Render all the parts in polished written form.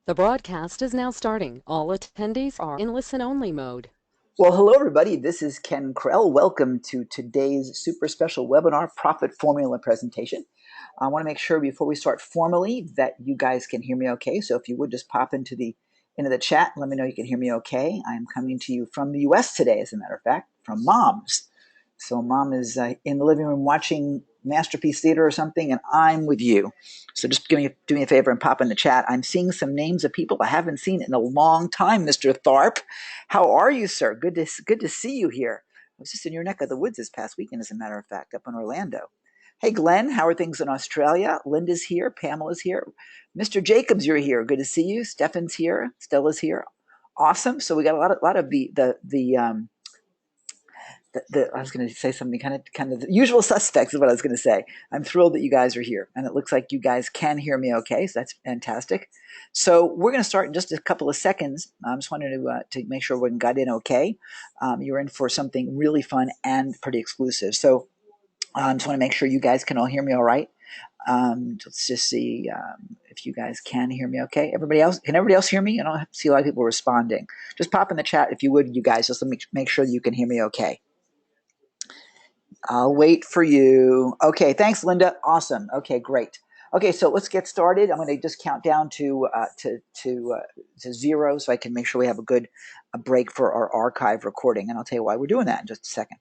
The broadcast is now starting. All attendees are in listen-only mode. Well, hello, everybody. This is Ken Krell. Welcome to today's super special webinar profit formula presentation. I want to make sure before we start formally that you guys can hear me okay. So if you would just pop into the chat and let me know you can hear me okay. I'm coming to you from the US today, as a matter of fact, from Mom's. So Mom is in the living room watching Masterpiece Theater or something, and I'm with you. So just do me a favor and pop in the chat. I'm seeing some names of people I haven't seen in a long time, Mr. Tharp. How are you, sir? Good to see you here. I was just in your neck of the woods this past weekend, as a matter of fact, up in Orlando. Hey, Glenn, how are things in Australia? Linda's here. Pamela's here. Mr. Jacobs, you're here. Good to see you. Stefan's here. Stella's here. Awesome. So we got a lot of I was going to say something kind of the usual suspects is what I was going to say. I'm thrilled that you guys are here, and it looks like you guys can hear me okay, so that's fantastic. So we're going to start in just a couple of seconds. I just wanted to make sure everyone got in okay. You're in for something really fun and pretty exclusive. So I just want to make sure you guys can all hear me all right. Let's just see if you guys can hear me okay. Can everybody else hear me? I don't see a lot of people responding. Just pop in the chat if you would, you guys, just let me make sure that you can hear me okay. I'll wait for you. Okay, thanks, Linda. Awesome. Okay, great. Okay, so let's get started. I'm going to just count down to zero so I can make sure we have a break for our archive recording, and I'll tell you why we're doing that in just a second.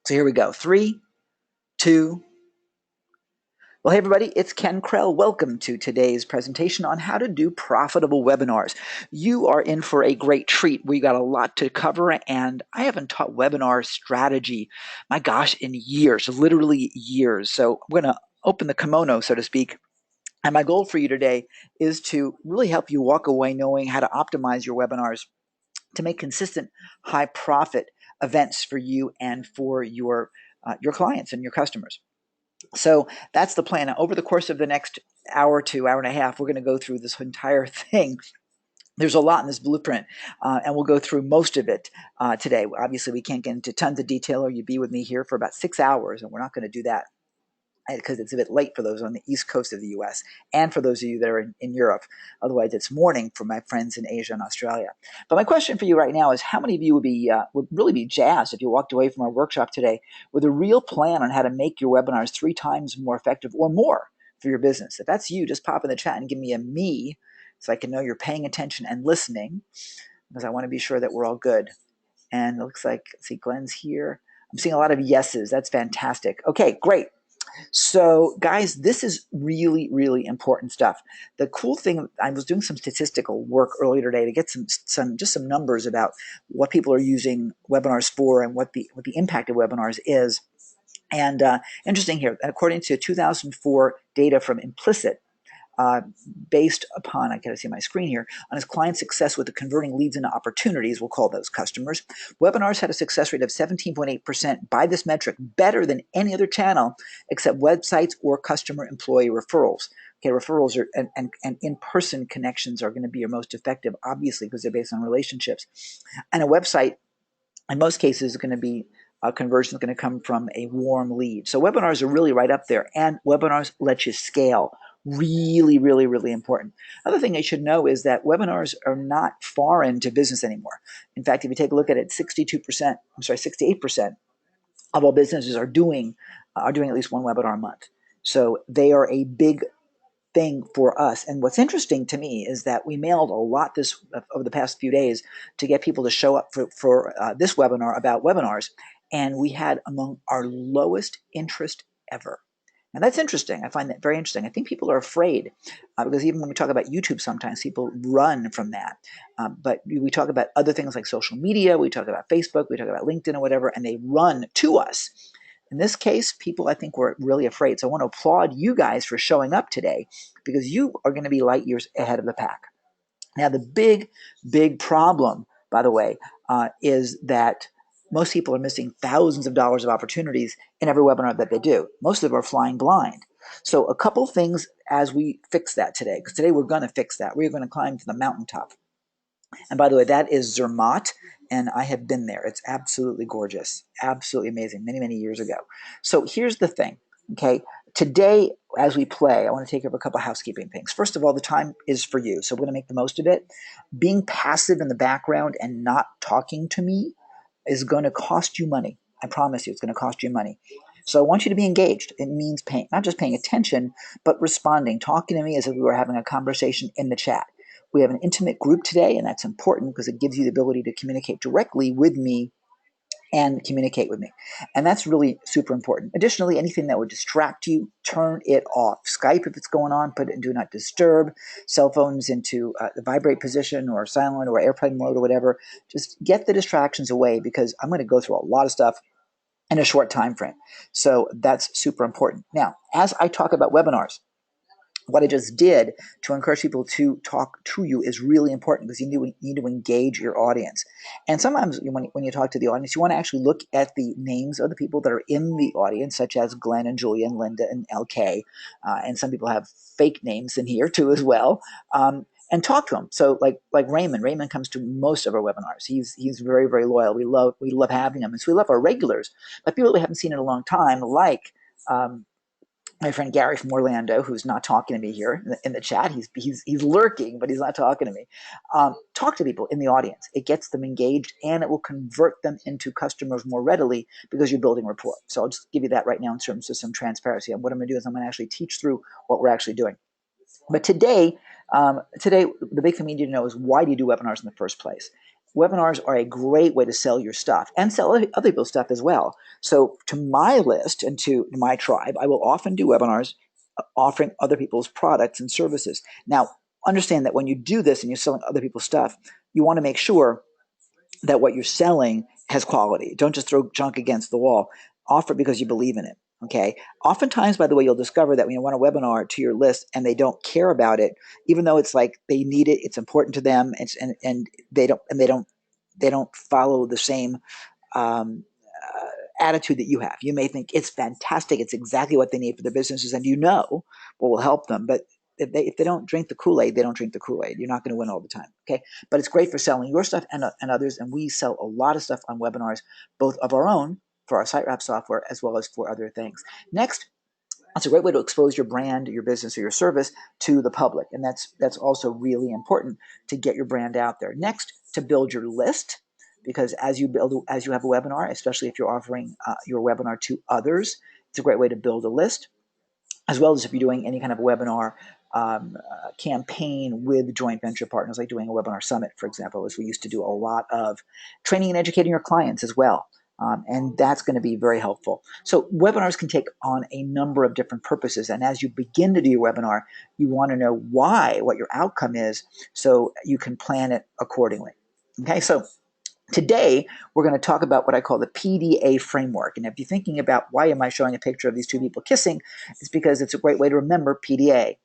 So here we go. 3, 2. Well, hey, everybody, it's Ken Krell. Welcome to today's presentation on how to do profitable webinars. You are in for a great treat. We got a lot to cover, and I haven't taught webinar strategy, my gosh, in years, literally years. So I'm going to open the kimono, so to speak. And my goal for you today is to really help you walk away knowing how to optimize your webinars to make consistent high profit events for you and for your clients and your customers. So that's the plan. Over the course of the next hour to hour and a half, we're going to go through this entire thing. There's a lot in this blueprint, and we'll go through most of it today. Obviously, we can't get into tons of detail, or you'd be with me here for about 6 hours, and we're not going to do that because it's a bit late for those on the east coast of the US and for those of you that are in Europe. Otherwise, it's morning for my friends in Asia and Australia. But my question for you right now is how many of you would really be jazzed if you walked away from our workshop today with a real plan on how to make your webinars 3 times more effective or more for your business? If that's you, just pop in the chat and give me a me so I can know you're paying attention and listening, because I want to be sure that we're all good. And it looks like, let's see, Glenn's here. I'm seeing a lot of yeses. That's fantastic. Okay, great. So, guys, this is really, really important stuff. The cool thing, I was doing some statistical work earlier today to get some numbers about what people are using webinars for and what the impact of webinars is. And interesting here, according to 2004 data from Implicit, uh, based upon, I gotta see my screen here, on his client's success with the converting leads into opportunities, we'll call those customers. Webinars had a success rate of 17.8% by this metric, better than any other channel except websites or customer employee referrals. Okay, referrals are and in-person connections are going to be your most effective, obviously, because they're based on relationships. And a website, in most cases, is going to be conversion is going to come from a warm lead. So webinars are really right up there, and webinars let you scale. Really, really, really important. Other thing I should know is that webinars are not foreign to business anymore. In fact, if you take a look at it, 68% of all businesses are doing at least one webinar a month. So they are a big thing for us. And what's interesting to me is that we mailed a lot over the past few days to get people to show up for this webinar about webinars, and we had among our lowest interest ever. And that's interesting. I find that very interesting. I think people are afraid because even when we talk about YouTube, sometimes people run from that. But we talk about other things like social media, we talk about Facebook, we talk about LinkedIn or whatever, and they run to us. In this case, people I think were really afraid. So I want to applaud you guys for showing up today because you are going to be light years ahead of the pack. Now, the big, big problem, by the way, is that most people are missing thousands of dollars of opportunities in every webinar that they do. Most of them are flying blind. So a couple things as we fix that today, because today we're going to fix that. We're going to climb to the mountaintop. And by the way, that is Zermatt, and I have been there. It's absolutely gorgeous, absolutely amazing, many, many years ago. So here's the thing, okay? today, as we play, I want to take up a couple of housekeeping things. First of all, the time is for you, so we're going to make the most of it. Being passive in the background and not talking to me is going to cost you money. I promise you, it's going to cost you money. So I want you to be engaged. It means paying, not just paying attention, but responding, talking to me as if we were having a conversation in the chat. We have an intimate group today, and that's important because it gives you the ability to communicate directly with me and communicate with me. And that's really super important. Additionally, anything that would distract you, turn it off. Skype, if it's going on, put it in do not disturb. Cell phones into the vibrate position or silent or airplane mode or whatever. Just get the distractions away because I'm going to go through a lot of stuff in a short time frame. So that's super important. Now, as I talk about webinars, what I just did to encourage people to talk to you is really important because you need to engage your audience. And sometimes when you talk to the audience, you want to actually look at the names of the people that are in the audience, such as Glenn and Julia and Linda and LK. And some people have fake names in here too as well. And talk to them. So like Raymond. Raymond comes to most of our webinars. He's very, very loyal. We love having him. And so we love our regulars. But people that we haven't seen in a long time, like my friend Gary from Orlando, who's not talking to me here in the chat. He's lurking, but he's not talking to me. Talk to people in the audience. It gets them engaged, and it will convert them into customers more readily because you're building rapport. So I'll just give you that right now in terms of some transparency. And what I'm going to do is I'm going to actually teach through what we're actually doing. But today, the big thing we need to know is, why do you do webinars in the first place? Webinars are a great way to sell your stuff and sell other people's stuff as well. So to my list and to my tribe, I will often do webinars offering other people's products and services. Now, understand that when you do this and you're selling other people's stuff, you want to make sure that what you're selling has quality. Don't just throw junk against the wall. Offer it because you believe in it. Okay. Oftentimes, by the way, you'll discover that when you want a webinar to your list and they don't care about it, even though it's like they need it, it's important to them, and they don't follow the same attitude that you have. You may think it's fantastic, it's exactly what they need for their businesses, and you know what will help them. But if they don't drink the Kool-Aid, they don't drink the Kool-Aid. You're not going to win all the time. Okay, but it's great for selling your stuff and others. And we sell a lot of stuff on webinars, both of our own for our SiteWrap software as well as for other things. Next, it's a great way to expose your brand, your business, or your service to the public, and that's also really important to get your brand out there. Next, to build your list, because as you have a webinar, especially if you're offering your webinar to others, it's a great way to build a list, as well as if you're doing any kind of webinar campaign with joint venture partners, like doing a webinar summit, for example, as we used to do a lot of training and educating your clients as well. And that's going to be very helpful. So webinars can take on a number of different purposes. And as you begin to do your webinar, you want to know what your outcome is, so you can plan it accordingly. Okay, so today, we're going to talk about what I call the PDA framework. And if you're thinking about, why am I showing a picture of these two people kissing, it's because it's a great way to remember PDA.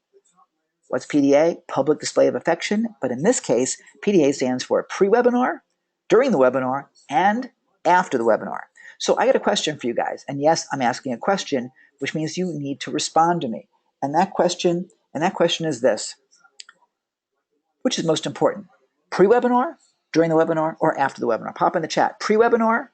What's PDA? Public display of affection. But in this case, PDA stands for pre-webinar, during the webinar, and after the webinar. So I got a question for you guys. And yes, I'm asking a question, which means you need to respond to me. And that question is this: which is most important? Pre-webinar, during the webinar, or after the webinar? Pop in the chat. Pre-webinar,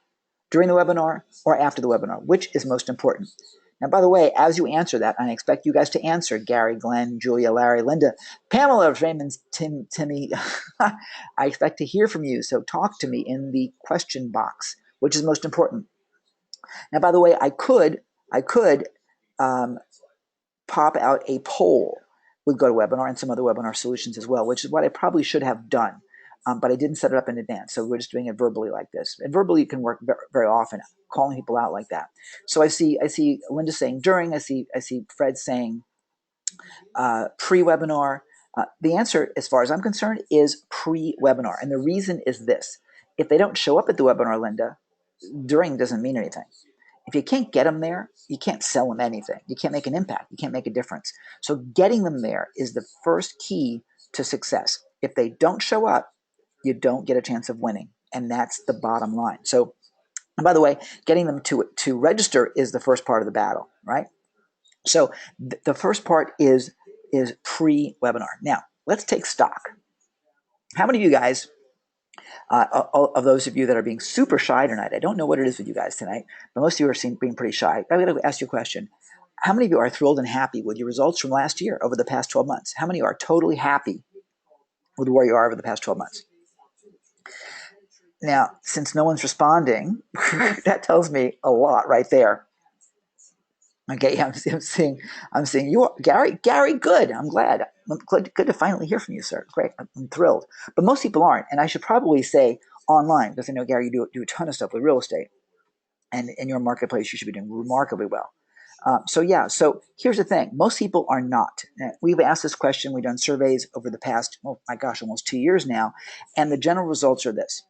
during the webinar, or after the webinar? Which is most important? Now, by the way, as you answer that, and I expect you guys to answer, Gary, Glenn, Julia, Larry, Linda, Pamela, Raymond, Timmy, I expect to hear from you. So talk to me in the question box. Which is most important? Now, by the way, I could pop out a poll with GoToWebinar and some other webinar solutions as well, which is what I probably should have done. But I didn't set it up in advance, so we're just doing it verbally like this. And verbally, you can work very often, calling people out like that. So I see Linda saying during. I see Fred saying pre-webinar. The answer, as far as I'm concerned, is pre-webinar, and the reason is this: if they don't show up at the webinar, Linda, during doesn't mean anything. If you can't get them there, you can't sell them anything. You can't make an impact. You can't make a difference. So getting them there is the first key to success. If they don't show up, you don't get a chance of winning. And that's the bottom line. So, and by the way, getting them to register is the first part of the battle, right? So the first part is pre-webinar. Now, let's take stock. How many of you guys, of those of you that are being super shy tonight, I don't know what it is with you guys tonight, but most of you are being pretty shy. I'm going to ask you a question. How many of you are thrilled and happy with your results from last year over the past 12 months? How many are totally happy with where you are over the past 12 months? Now, since no one's responding, that tells me a lot right there. Okay, I'm seeing you, Gary. Gary, good. I'm glad. Good to finally hear from you, sir. Great. I'm thrilled. But most people aren't, and I should probably say online, because I know, Gary, you do a ton of stuff with real estate, and in your marketplace, you should be doing remarkably well. So here's the thing. Most people are not. We've asked this question. We've done surveys over the past, oh my gosh, almost 2 years now. And the general results are this.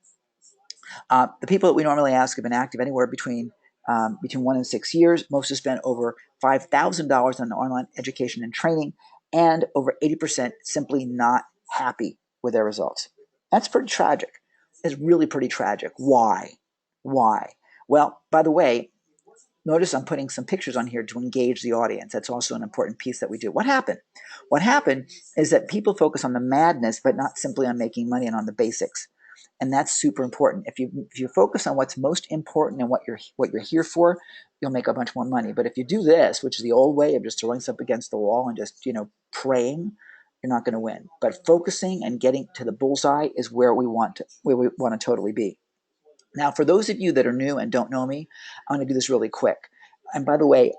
The people that we normally ask have been active anywhere between 1 and 6 years. Most have spent over $5,000 on online education and training, and over 80% simply not happy with their results. That's pretty tragic. It's really pretty tragic. Why? Why? Well, by the way, notice I'm putting some pictures on here to engage the audience. That's also an important piece that we do. What happened? What happened is that people focus on the madness, but not simply on making money and on the basics. And that's super important. If you focus on what's most important and what you're here for, you'll make a bunch more money. But if you do this, which is the old way of just throwing stuff against the wall and just praying, you're not going to win. But focusing and getting to the bullseye is where we want to totally be. Now, for those of you that are new and don't know me, I'm going to do this really quick. And by the way,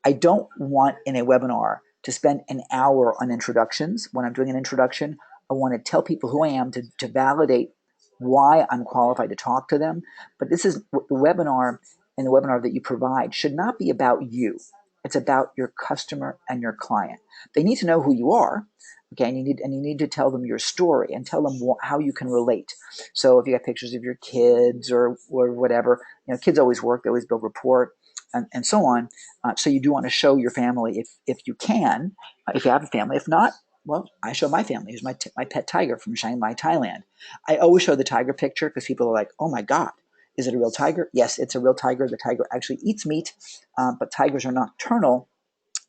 I don't want in a webinar to spend an hour on introductions. When I'm doing an introduction, I want to tell people who I am to validate why I'm qualified to talk to them. But this is the webinar, and the webinar that you provide should not be about you. It's about your customer and your client. They need to know who you are, okay? And you need to tell them your story and tell them how you can relate. So if you got pictures of your kids or whatever, kids always work. They always build rapport. And so on. So you do want to show your family if you can, if you have a family. If not, well, I show my family. Here's my pet tiger from Chiang Mai, Thailand. I always show the tiger picture because people are like, oh my God, is it a real tiger? Yes, it's a real tiger. The tiger actually eats meat, but tigers are nocturnal.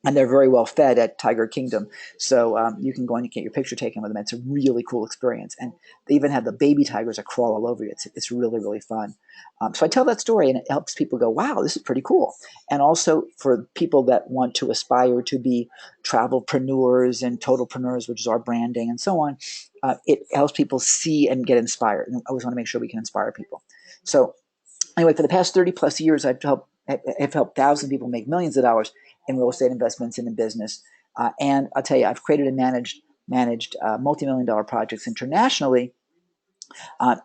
And they're very well fed at Tiger Kingdom. So you can go and get your picture taken with them. It's a really cool experience. And they even have the baby tigers that crawl all over you. It's really, really fun. So I tell that story, and it helps people go, wow, this is pretty cool. And also for people that want to aspire to be travelpreneurs and totalpreneurs, which is our branding and so on, it helps people see and get inspired. And I always want to make sure we can inspire people. So anyway, for the past 30 plus years, I've helped thousands of people make millions of dollars in real estate investments and in business. And I'll tell you, I've created and managed multi-million-dollar projects internationally.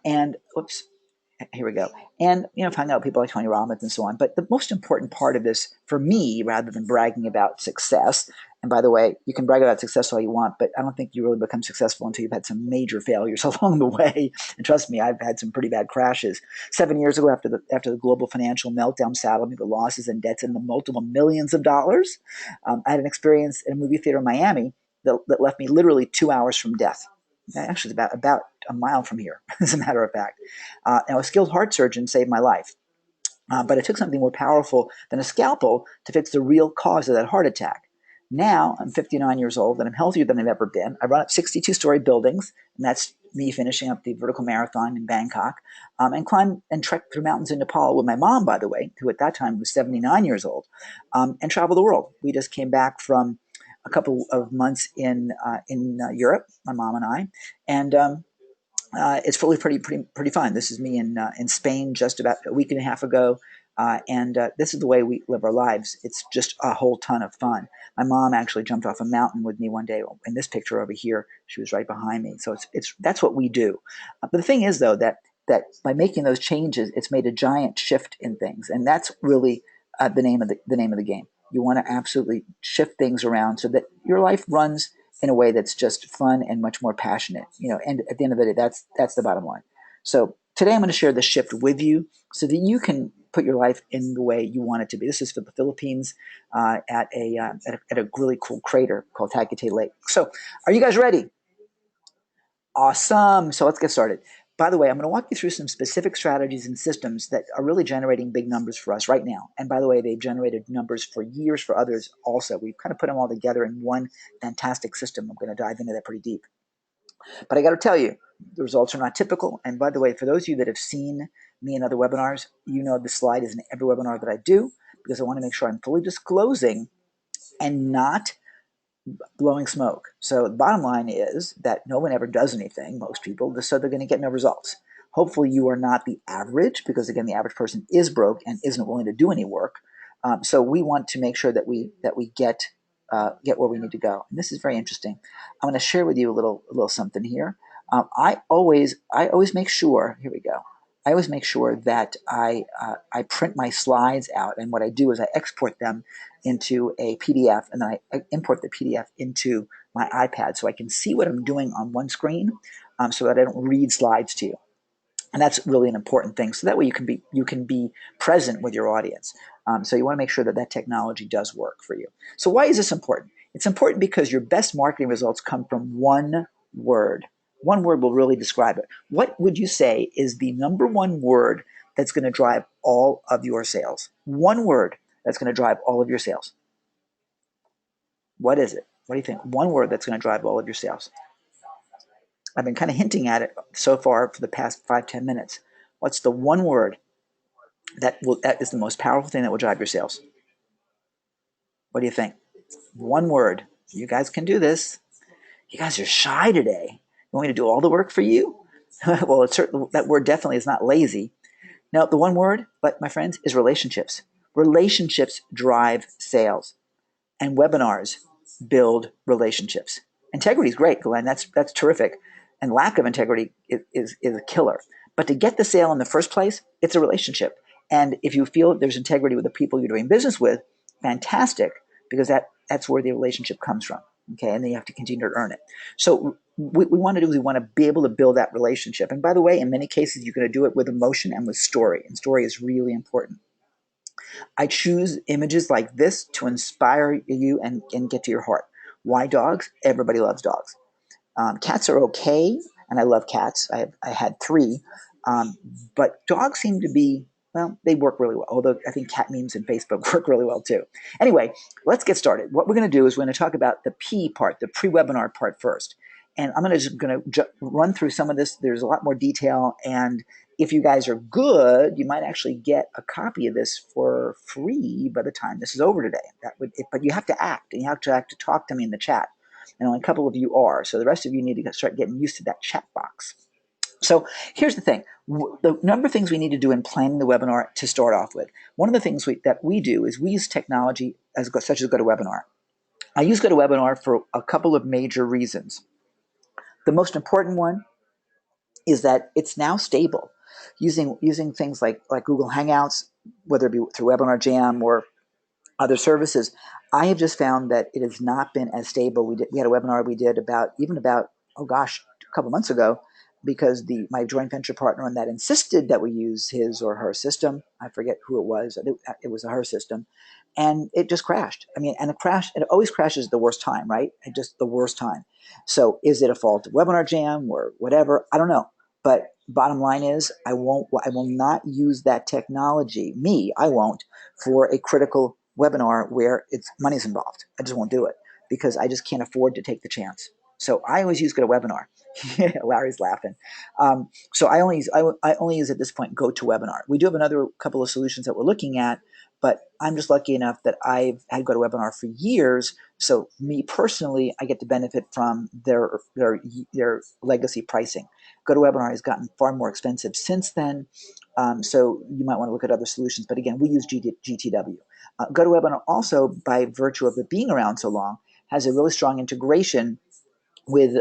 And whoops, here we go. And find out people like Tony Robbins and so on. But the most important part of this for me, rather than bragging about success, and by the way, you can brag about success all you want, but I don't think you really become successful until you've had some major failures along the way. And trust me, I've had some pretty bad crashes. 7 years ago, after the global financial meltdown saddled me with losses and debts in the multiple millions of dollars, I had an experience in a movie theater in Miami that left me literally 2 hours from death. Actually, it's about a mile from here, as a matter of fact. Now, a skilled heart surgeon saved my life. But it took something more powerful than a scalpel to fix the real cause of that heart attack. Now, I'm 59 years old, and I'm healthier than I've ever been. I run up 62-story buildings, and that's me finishing up the vertical marathon in Bangkok, and climb and trek through mountains in Nepal with my mom, by the way, who at that time was 79 years old, and travel the world. We just came back from a couple of months in Europe, my mom and I, and it's really pretty fun. This is me in Spain just about a week and a half ago, and this is the way we live our lives. It's just a whole ton of fun. My mom actually jumped off a mountain with me one day. In this picture over here, she was right behind me. So that's what we do. But the thing is, though, that by making those changes, it's made a giant shift in things, and that's really the name of the game. You want to absolutely shift things around so that your life runs in a way that's just fun and much more passionate, and at the end of the day, that's the bottom line. So today I'm going to share the shift with you so that you can put your life in the way you want it to be. This is for the Philippines at a really cool crater called Tagaytay Lake. So are you guys ready? Awesome. So let's get started. By the way, I'm going to walk you through some specific strategies and systems that are really generating big numbers for us right now. And by the way, they've generated numbers for years for others also. We've kind of put them all together in one fantastic system. I'm going to dive into that pretty deep. But I got to tell you, the results are not typical. And by the way, for those of you that have seen me in other webinars, you know this slide is in every webinar that I do. because I want to make sure I'm fully disclosing and not blowing smoke. So the bottom line is that no one ever does anything, most people, so they're going to get no results. Hopefully you are not the average, because again, the average person is broke and isn't willing to do any work. So we want to make sure that we get where we need to go. And this is very interesting. I'm going to share with you a little something here. I always make sure. Here we go. I always make sure that I print my slides out, and what I do is I export them into a PDF, and then I import the PDF into my iPad so I can see what I'm doing on one screen, so that I don't read slides to you. And that's really an important thing. So that way you can be present with your audience. So you want to make sure that that technology does work for you. So why is this important? It's important because your best marketing results come from one word. One word will really describe it. What would you say is the number one word that's going to drive all of your sales? One word that's going to drive all of your sales. What is it? What do you think? One word that's going to drive all of your sales. I've been kind of hinting at it so far for the past 5-10 minutes. What's the one word that is the most powerful thing that will drive your sales? What do you think? One word. You guys can do this. You guys are shy today. You want me to do all the work for you? Well, that word definitely is not lazy. No, the one word, but my friends, is relationships. Relationships drive sales, and webinars build relationships. Integrity is great, Glenn. That's terrific. And lack of integrity is a killer. But to get the sale in the first place, it's a relationship. And if you feel that there's integrity with the people you're doing business with, fantastic, because that's where the relationship comes from. Okay, and then you have to continue to earn it. So what we want to do is we want to be able to build that relationship. And by the way, in many cases, you're going to do it with emotion and with story. And story is really important. I choose images like this to inspire you and get to your heart. Why dogs? Everybody loves dogs. Cats are okay, and I love cats. I had 3, but dogs seem to be, well, they work really well. Although I think cat memes and Facebook work really well too. Anyway, let's get started. What we're going to do is we're going to talk about the P part, the pre-webinar part first. And I'm going to run through some of this. There's a lot more detail, and if you guys are good, you might actually get a copy of this for free by the time this is over today. But you have to act, and you have to talk to me in the chat. And only a couple of you are, so the rest of you need to start getting used to that chat box. So here's the thing. The number of things we need to do in planning the webinar to start off with. One of the things that we do is we use technology such as GoToWebinar. I use GoToWebinar for a couple of major reasons. The most important one is that it's now stable. Using things like Google Hangouts, whether it be through Webinar Jam or other services, I have just found that it has not been as stable. We had a webinar we did about a couple months ago, because my joint venture partner on that insisted that we use his or her system. I forget who it was. It was her system, and it just crashed. I mean, and it always crashes at the worst time, right? Just the worst time. So is it a fault of Webinar Jam or whatever? I don't know. But bottom line is, I will not use that technology. I won't, for a critical webinar where money's involved. I just won't do it, because I just can't afford to take the chance. So I always use GoToWebinar. Larry's laughing. So I only use at this point GoToWebinar. We do have another couple of solutions that we're looking at, but I'm just lucky enough that I've had GoToWebinar for years. So me personally, I get to benefit from their legacy pricing. GoToWebinar has gotten far more expensive since then. So you might want to look at other solutions. But again, we use GTW. GoToWebinar also, by virtue of it being around so long, has a really strong integration with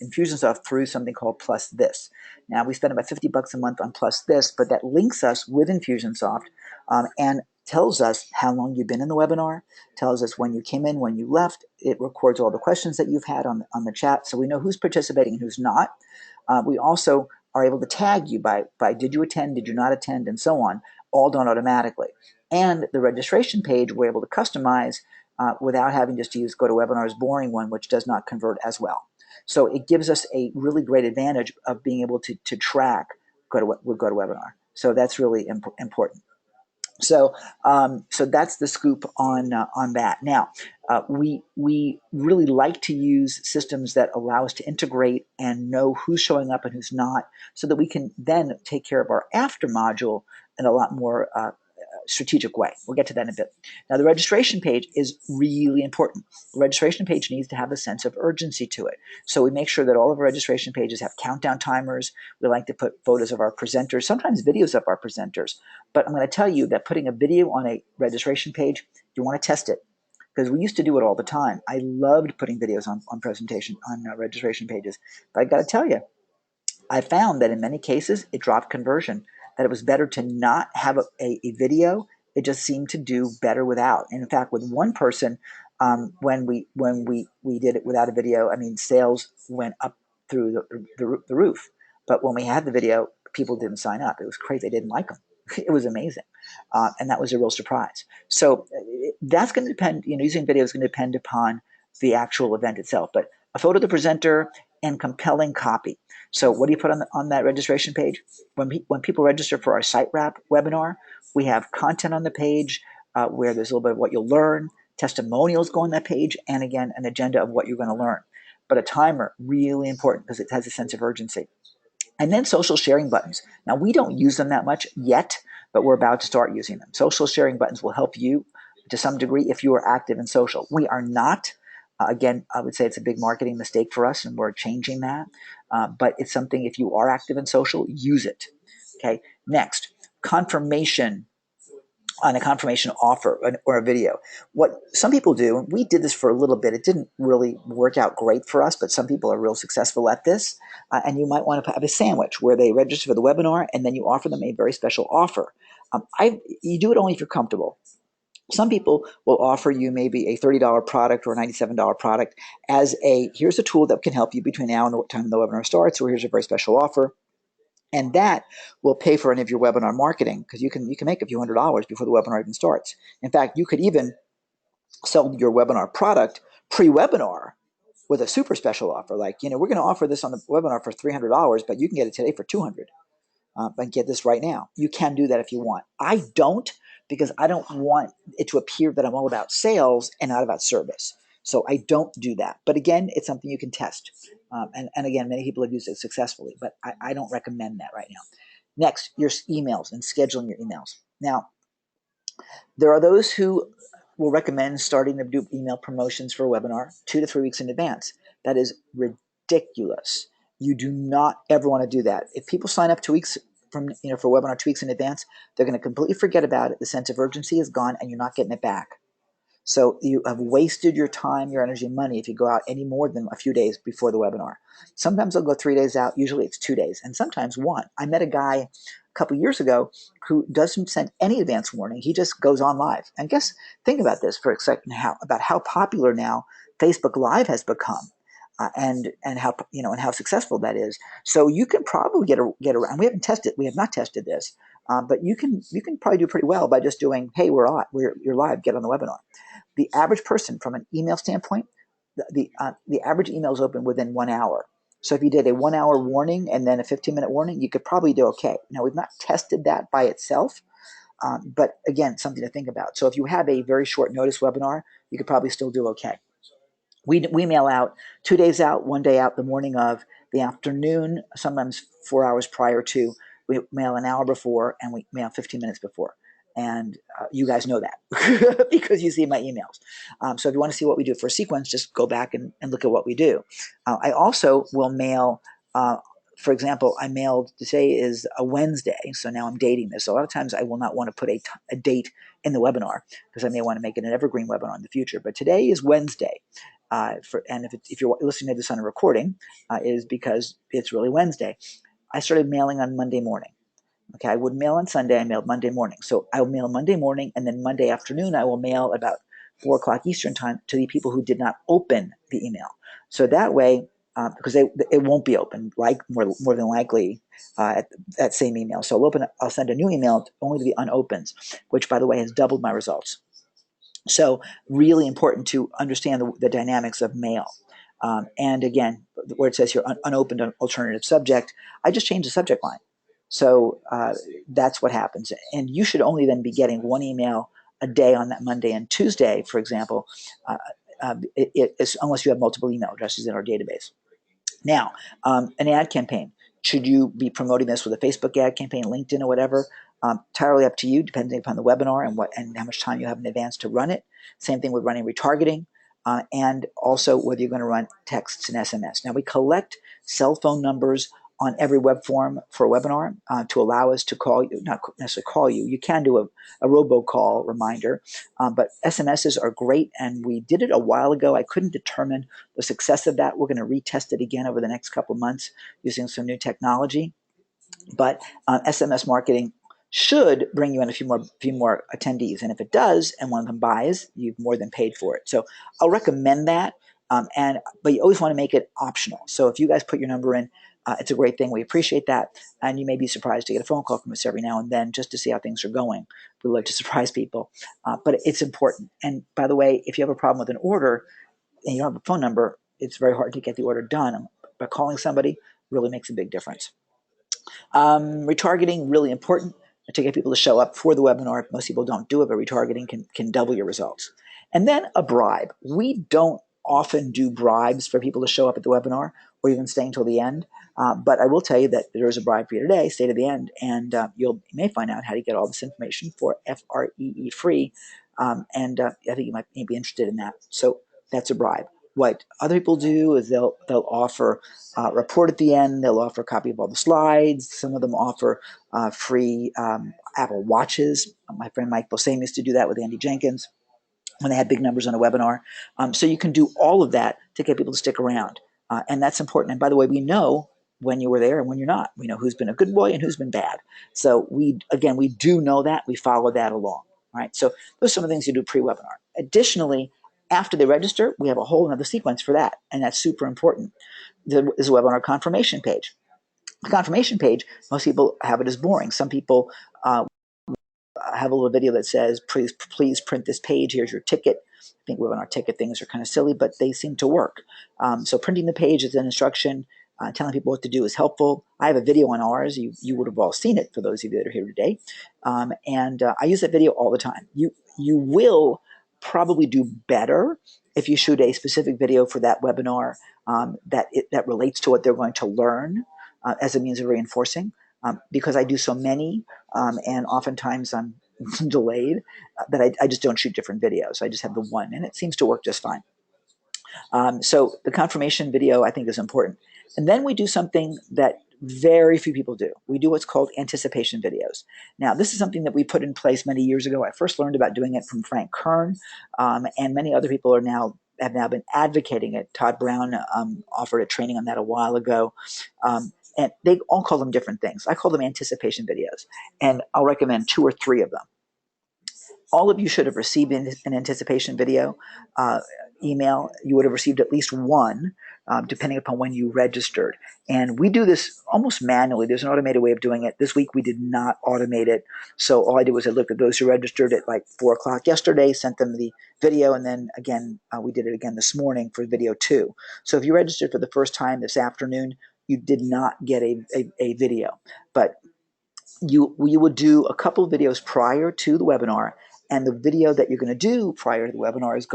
Infusionsoft through something called Plus This. Now, we spend about $50 a month on Plus This, but that links us with Infusionsoft and tells us how long you've been in the webinar, tells us when you came in, when you left. It records all the questions that you've had on the chat, so we know who's participating and who's not. We also are able to tag you by did you attend, did you not attend, and so on, all done automatically. And the registration page we're able to customize without having just to use GoToWebinar's boring one, which does not convert as well. So it gives us a really great advantage of being able to track with GoToWebinar. So that's really important. So that's the scoop on that. Now, we really like to use systems that allow us to integrate and know who's showing up and who's not, so that we can then take care of our after module in a lot more strategic way. We'll get to that in a bit. Now, the registration page is really important. The registration page needs to have a sense of urgency to it. So we make sure that all of our registration pages have countdown timers. We like to put photos of our presenters, sometimes videos of our presenters. But I'm going to tell you that putting a video on a registration page, you want to test it, because we used to do it all the time. I loved putting videos on registration pages. But I got to tell you, I found that in many cases it dropped conversion, that it was better to not have a video. It just seemed to do better without. And in fact, with one person, when we did it without a video, I mean, sales went up through the roof. But when we had the video, people didn't sign up. It was crazy. They didn't like them. It was amazing. And that was a real surprise. So that's going to depend, using video is going to depend upon the actual event itself. But a photo of the presenter and compelling copy. So what do you put on that registration page? When people register for our Site Wrap webinar, we have content on the page where there's a little bit of what you'll learn, testimonials go on that page, and again, an agenda of what you're going to learn. But a timer, really important because it has a sense of urgency. And then social sharing buttons. Now, we don't use them that much yet, but we're about to start using them. Social sharing buttons will help you to some degree if you are active in social. We are not. Again, I would say it's a big marketing mistake for us, and we're changing that. But it's something, if you are active in social, use it. Okay. Next, confirmation on a confirmation offer or a video. What some people do, and we did this for a little bit, it didn't really work out great for us, but some people are real successful at this. And you might want to have a sandwich where they register for the webinar and then you offer them a very special offer. You do it only if you're comfortable. Some people will offer you maybe a $30 product or a $97 product as here's a tool that can help you between now and the time the webinar starts, or here's a very special offer. And that will pay for any of your webinar marketing, because you can make a few $100s before the webinar even starts. In fact, you could even sell your webinar product pre-webinar with a super special offer. Like, we're going to offer this on the webinar for $300, but you can get it today for $200. And get this right now. You can do that if you want. I don't, because I don't want it to appear that I'm all about sales and not about service. So I don't do that. But again, it's something you can test. And again, many people have used it successfully, but I don't recommend that right now. Next, your emails and scheduling your emails. Now, there are those who will recommend starting to do email promotions for a webinar 2 to 3 weeks in advance. That is ridiculous. You do not ever want to do that. If people sign up 2 weeks for a webinar 2 weeks in advance, they're going to completely forget about it. The sense of urgency is gone and you're not getting it back. So you have wasted your time, your energy, and money if you go out any more than a few days before the webinar. Sometimes they'll go 3 days out. Usually it's 2 days, and sometimes one. I met a guy a couple years ago who doesn't send any advance warning. He just goes on live. And think about this for a second, about how popular now Facebook Live has become. And how successful that is. So you can probably get around. We have not tested this, but you can probably do pretty well by just doing, hey, you're live, get on the webinar. The average person, from an email standpoint, the average email is open within 1 hour. So if you did a 1 hour warning and then a 15-minute warning, you could probably do okay. Now, we've not tested that by itself, but again, something to think about. So if you have a very short notice webinar, you could probably still do okay. We mail out 2 days out, 1 day out, the morning of, the afternoon, sometimes 4 hours prior to. We mail an hour before, and we mail 15 minutes before. And you guys know that because you see my emails. So if you want to see what we do for a sequence, just go back and look at what we do. I also will mail, for example, I mailed, today is a Wednesday, so now I'm dating this. So a lot of times I will not want to put a date in the webinar because I may want to make it an evergreen webinar in the future. But today is Wednesday. If you're listening to this on a recording, is because it's really Wednesday. I started mailing on Monday morning. Okay, I would mail on Sunday. I mailed Monday morning. So I will mail Monday morning, and then Monday afternoon I will mail about 4 o'clock Eastern time to the people who did not open the email. So that way, because it won't be open, like more than likely at that same email. So I'll send a new email only to the unopens, which, by the way, has doubled my results. So really important to understand the dynamics of mail. And again, where it says here, unopened alternative subject, I just changed the subject line. So that's what happens. And you should only then be getting 1 email a day on that Monday and Tuesday, for example, unless you have multiple email addresses in our database. Now, an ad campaign. Should you be promoting this with a Facebook ad campaign, LinkedIn, or whatever? Entirely up to you, depending upon the webinar and how much time you have in advance to run it. Same thing with running retargeting, and also whether you're going to run texts and SMS. Now, we collect cell phone numbers on every web form for a webinar to allow us to call you, not necessarily call you. You can do a robocall reminder, but SMSs are great, and we did it a while ago. I couldn't determine the success of that. We're going to retest it again over the next couple of months using some new technology. But SMS marketing should bring you in a few more attendees, and if it does, and one of them buys, you've more than paid for it. So I'll recommend that, but you always want to make it optional. So if you guys put your number in, it's a great thing. We appreciate that, and you may be surprised to get a phone call from us every now and then just to see how things are going. We love to surprise people, but it's important. And by the way, if you have a problem with an order and you don't have a phone number, it's very hard to get the order done. But calling somebody really makes a big difference. Retargeting, really important to get people to show up for the webinar. Most people don't do it, but retargeting can double your results. And then a bribe. We don't often do bribes for people to show up at the webinar or even stay until the end. But I will tell you that there is a bribe for you today. Stay to the end, and you may find out how to get all this information for free. And I think you might be interested in that. So that's a bribe. What other people do is they'll offer a report at the end. They'll offer a copy of all the slides. Some of them offer free Apple Watches. My friend Mike Bosame used to do that with Andy Jenkins when they had big numbers on a webinar. So you can do all of that to get people to stick around. And that's important. And by the way, we know when you were there and when you're not. We know who's been a good boy and who's been bad. So we do know that. We follow that along. Right? So those are some of the things you do pre-webinar. Additionally, after they register, we have a whole other sequence for that. And that's super important. There is a webinar confirmation page. The confirmation page, most people have it as boring. Some people have a little video that says, please print this page. Here's your ticket. I think webinar ticket things are kind of silly, but they seem to work. So printing the page is an instruction. Telling people what to do is helpful. I have a video on ours. You would have all seen it for those of you that are here today. And I use that video all the time. You will probably do better if you shoot a specific video for that webinar that relates to what they're going to learn as a means of reinforcing. Because I do so many, and oftentimes I'm delayed, that I just don't shoot different videos. I just have the one, and it seems to work just fine. So the confirmation video, I think, is important. And then we do something that very few people do. We do what's called anticipation videos. Now, this is something that we put in place many years ago. I first learned about doing it from Frank Kern, and many other people have now been advocating it. Todd Brown offered a training on that a while ago. And they all call them different things. I call them anticipation videos, and I'll recommend 2 or 3 of them. All of you should have received an anticipation video email. You would have received at least one, depending upon when you registered. And we do this almost manually. There's an automated way of doing it. This week we did not automate it. So all I did was I looked at those who registered at like 4 o'clock yesterday, sent them the video, and then again, we did it again this morning for video 2. So if you registered for the first time this afternoon, you did not get a video. But we would do a couple of videos prior to the webinar, and the video that you're going to do prior to the webinar is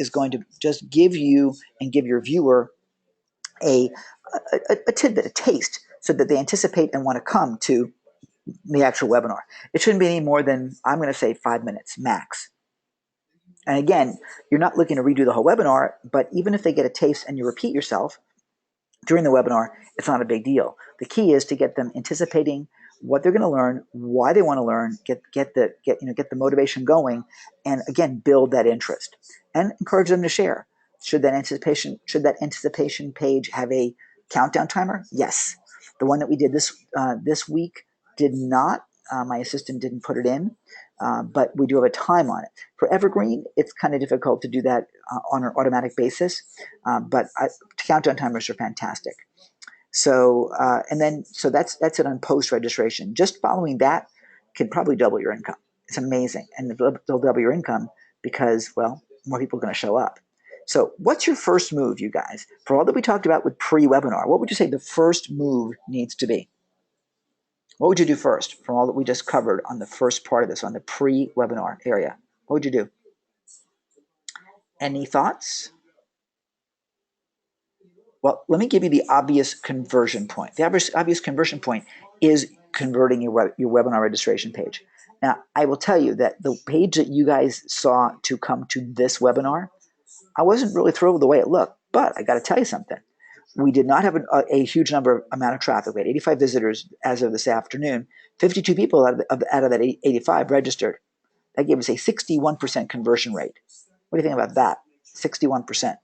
going to just give you and give your viewer a tidbit, a taste, so that they anticipate and want to come to the actual webinar. It shouldn't be any more than, I'm going to say, 5 minutes max. And again, you're not looking to redo the whole webinar, but even if they get a taste and you repeat yourself during the webinar, it's not a big deal. The key is to get them anticipating what they're going to learn, why they want to learn, get the motivation going, and again, build that interest and encourage them to share. Should that anticipation page have a countdown timer? Yes. The one that we did this week did not. My assistant didn't put it in, but we do have a time on it. For Evergreen, it's kind of difficult to do that on an automatic basis, but countdown timers are fantastic. So that's it on post registration. Just following that can probably double your income. It's amazing, and they'll double your income because, well, more people are going to show up. So what's your first move, you guys? For all that we talked about with pre-webinar, what would you say the first move needs to be? What would you do first from all that we just covered on the first part of this, on the pre-webinar area? What would you do? Any thoughts? Well, let me give you the obvious conversion point. The obvious conversion point is converting your webinar registration page. Now, I will tell you that the page that you guys saw to come to this webinar, I wasn't really thrilled with the way it looked, but I got to tell you something. We did not have a huge amount of traffic. We had 85 visitors as of this afternoon. 52 people out of that 85 registered. That gave us a 61% conversion rate. What do you think about that? 61%.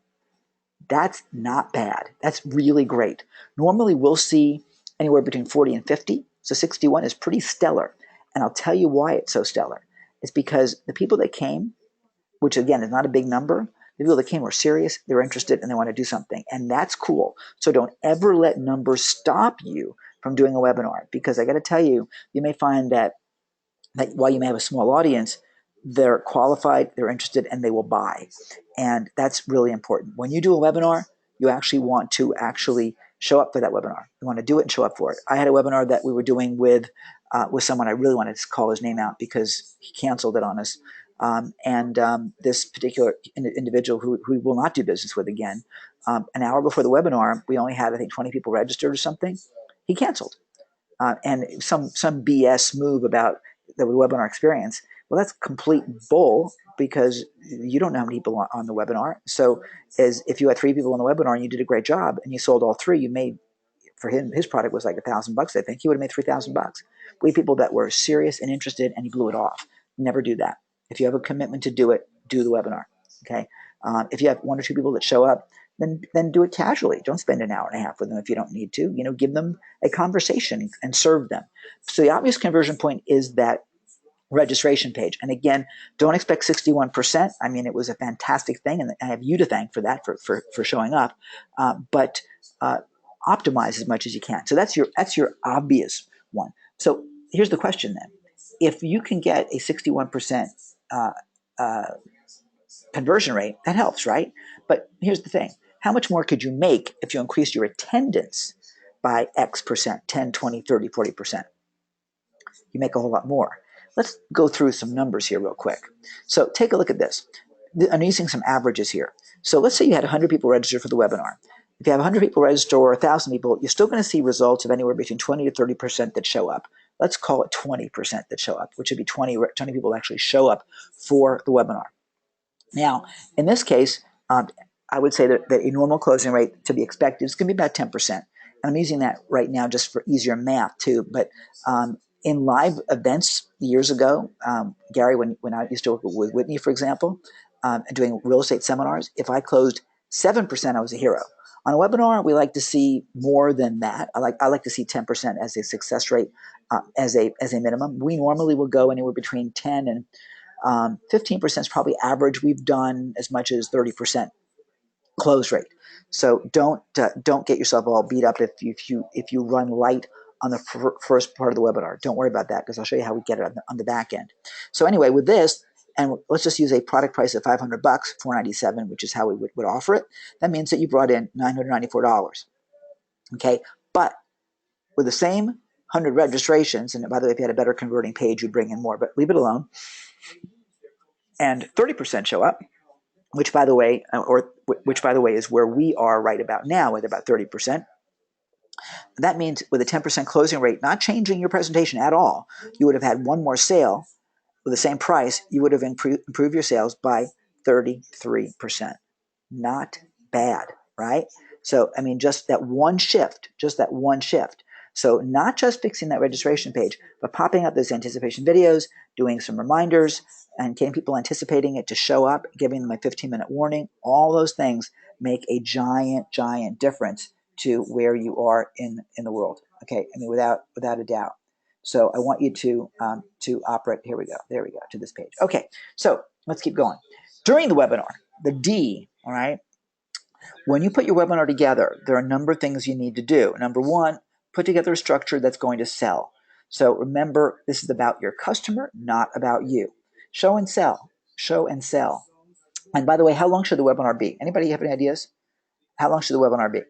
That's not bad. That's really great. Normally, we'll see anywhere between 40 and 50. So 61 is pretty stellar. And I'll tell you why it's so stellar. It's because the people that came, which again is not a big number, the people that came were serious, they're interested, and they want to do something. And that's cool. So don't ever let numbers stop you from doing a webinar. Because I got to tell you, you may find that while you may have a small audience, they're qualified, they're interested, and they will buy. And that's really important. When you do a webinar, you actually want to show up for that webinar. You want to do it and show up for it. I had a webinar that we were doing with someone. I really wanted to call his name out because he canceled it on us. This particular individual who will not do business with again, an hour before the webinar, we only had, I think, 20 people registered or something. He canceled. And some BS move about the webinar experience. Well, that's complete bull because you don't know how many people are on the webinar. So as if you had 3 people on the webinar and you did a great job and you sold all 3, you made, for him, his product was like $1,000, I think. He would have made $3,000. We had people that were serious and interested, and he blew it off. Never do that. If you have a commitment to do it, do the webinar. Okay. If you have 1 or 2 people that show up, then do it casually. Don't spend an hour and a half with them if you don't need to. Give them a conversation and serve them. So the obvious conversion point is that registration page. And again, don't expect 61%. I mean, it was a fantastic thing, and I have you to thank for that, for showing up. But optimize as much as you can. So that's your obvious one. So here's the question then. If you can get a 61% conversion rate, that helps, right? But here's the thing. How much more could you make if you increased your attendance by X percent, 10, 20, 30, 40%? You make a whole lot more. Let's go through some numbers here real quick. So take a look at this. I'm using some averages here. So let's say you had 100 people register for the webinar. If you have 100 people register or 1,000 people, you're still going to see results of anywhere between 20 to 30% that show up. Let's call it 20% that show up, which would be 20 people actually show up for the webinar. Now, in this case, I would say that a normal closing rate to be expected is going to be about 10%. And I'm using that right now just for easier math too. But in live events years ago, Gary, when I used to work with Whitney, for example, and doing real estate seminars, if I closed 7%, I was a hero. On a webinar, we like to see more than that. I like to see 10% as a success rate, as a minimum. We normally will go anywhere between 10 and 15% is probably average. We've done as much as 30% close rate. So don't get yourself all beat up if you run light on the first part of the webinar. Don't worry about that, because I'll show you how we get it on the back end. So anyway, with this, and let's just use a product price of $500, $497, which is how we would offer it. That means that you brought in $994. Okay, but with the same 100 registrations, and by the way, if you had a better converting page, you'd bring in more, but leave it alone. And 30% show up, which by the way is where we are right about now with about 30%. That means with a 10% closing rate, not changing your presentation at all, you would have had 1 more sale with the same price. You would have improved your sales by 33%. Not bad, right? So, I mean, just that one shift. So not just fixing that registration page, but popping up those anticipation videos, doing some reminders, and getting people anticipating it to show up, giving them a 15-minute warning. All those things make a giant, giant difference to where you are in the world. Okay, I mean, without a doubt. So I want you to operate. Here we go. There we go, to this page. Okay, so let's keep going. During the webinar, the D, all right, when you put your webinar together, there are a number of things you need to do. Number 1, put together a structure that's going to sell. So remember, this is about your customer, not about you. Show and sell. And by the way, how long should the webinar be? Anybody have any ideas? How long should the webinar be?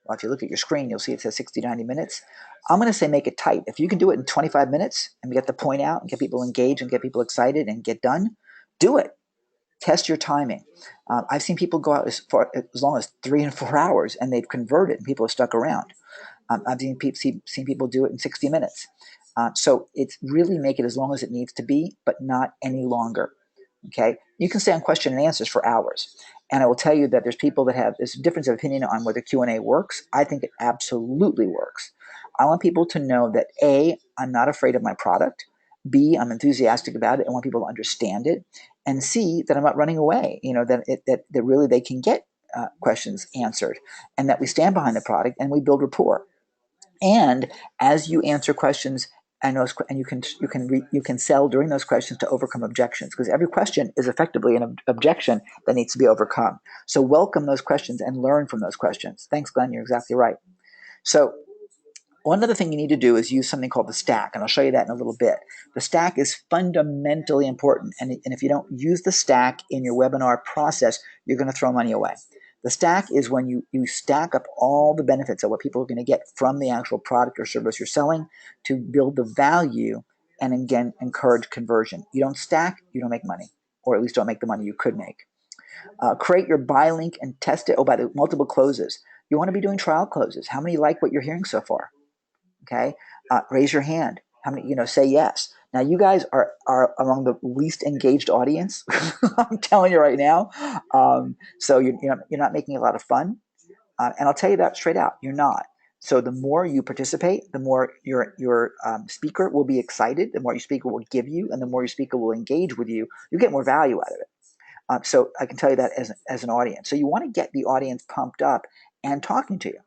Well, if you look at your screen, you'll see it says 60, 90 minutes. I'm going to say make it tight. If you can do it in 25 minutes and get the point out and get people engaged and get people excited and get done, do it. Test your timing. I've seen people go out as long as 3 and 4 hours, and they've converted, and people have stuck around. I've seen people do it in 60 minutes. So it's really make it as long as it needs to be, but not any longer. Okay, you can stay on question and answers for hours, and I will tell you that there's a difference of opinion on whether Q&A works. I think it absolutely works. I want people to know that A, I'm not afraid of my product. B, I'm enthusiastic about it. I want people to understand it, and C, that I'm not running away. That really they can get questions answered, and that we stand behind the product and we build rapport. And as you answer questions and you can sell during those questions to overcome objections, because every question is effectively an objection that needs to be overcome. So welcome those questions and learn from those questions. Thanks, Glenn. You're exactly right. So one other thing you need to do is use something called the stack, and I'll show you that in a little bit. The stack is fundamentally important, and if you don't use the stack in your webinar process, you're going to throw money away. The stack is when you stack up all the benefits of what people are going to get from the actual product or service you're selling to build the value and, again, encourage conversion. You don't stack, you don't make money, or at least don't make the money you could make. Create your buy link and test it. Oh, by the multiple closes. You want to be doing trial closes. How many like what you're hearing so far? Okay, raise your hand. How many? Say yes. Now you guys are among the least engaged audience. I'm telling you right now. So you're not making a lot of fun, and I'll tell you that straight out. You're not. So the more you participate, the more your speaker will be excited. The more your speaker will give you, and the more your speaker will engage with you. You get more value out of it. So I can tell you that as an audience. So you want to get the audience pumped up and talking to you.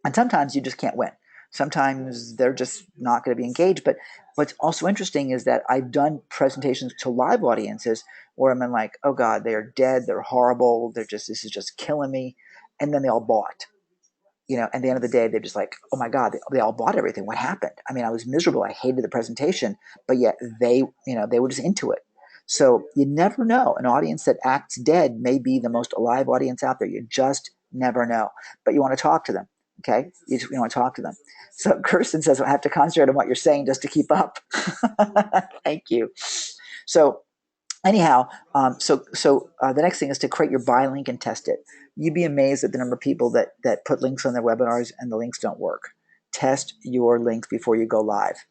And sometimes you just can't win. Sometimes they're just not going to be engaged. But what's also interesting is that I've done presentations to live audiences where I'm like, oh God, they're dead, they're horrible, this is just killing me. And then they all bought. At the end of the day, they're just like, oh my God, they all bought everything. What happened? I mean, I was miserable. I hated the presentation, but yet they were just into it. So you never know. An audience that acts dead may be the most alive audience out there. You just never know. But you want to talk to them. Okay, you want to talk to them. So Kirsten says, I have to concentrate on what you're saying just to keep up. Thank you. So anyhow, the next thing is to create your buy link and test it. You'd be amazed at the number of people that put links on their webinars and the links don't work. Test your links before you go live.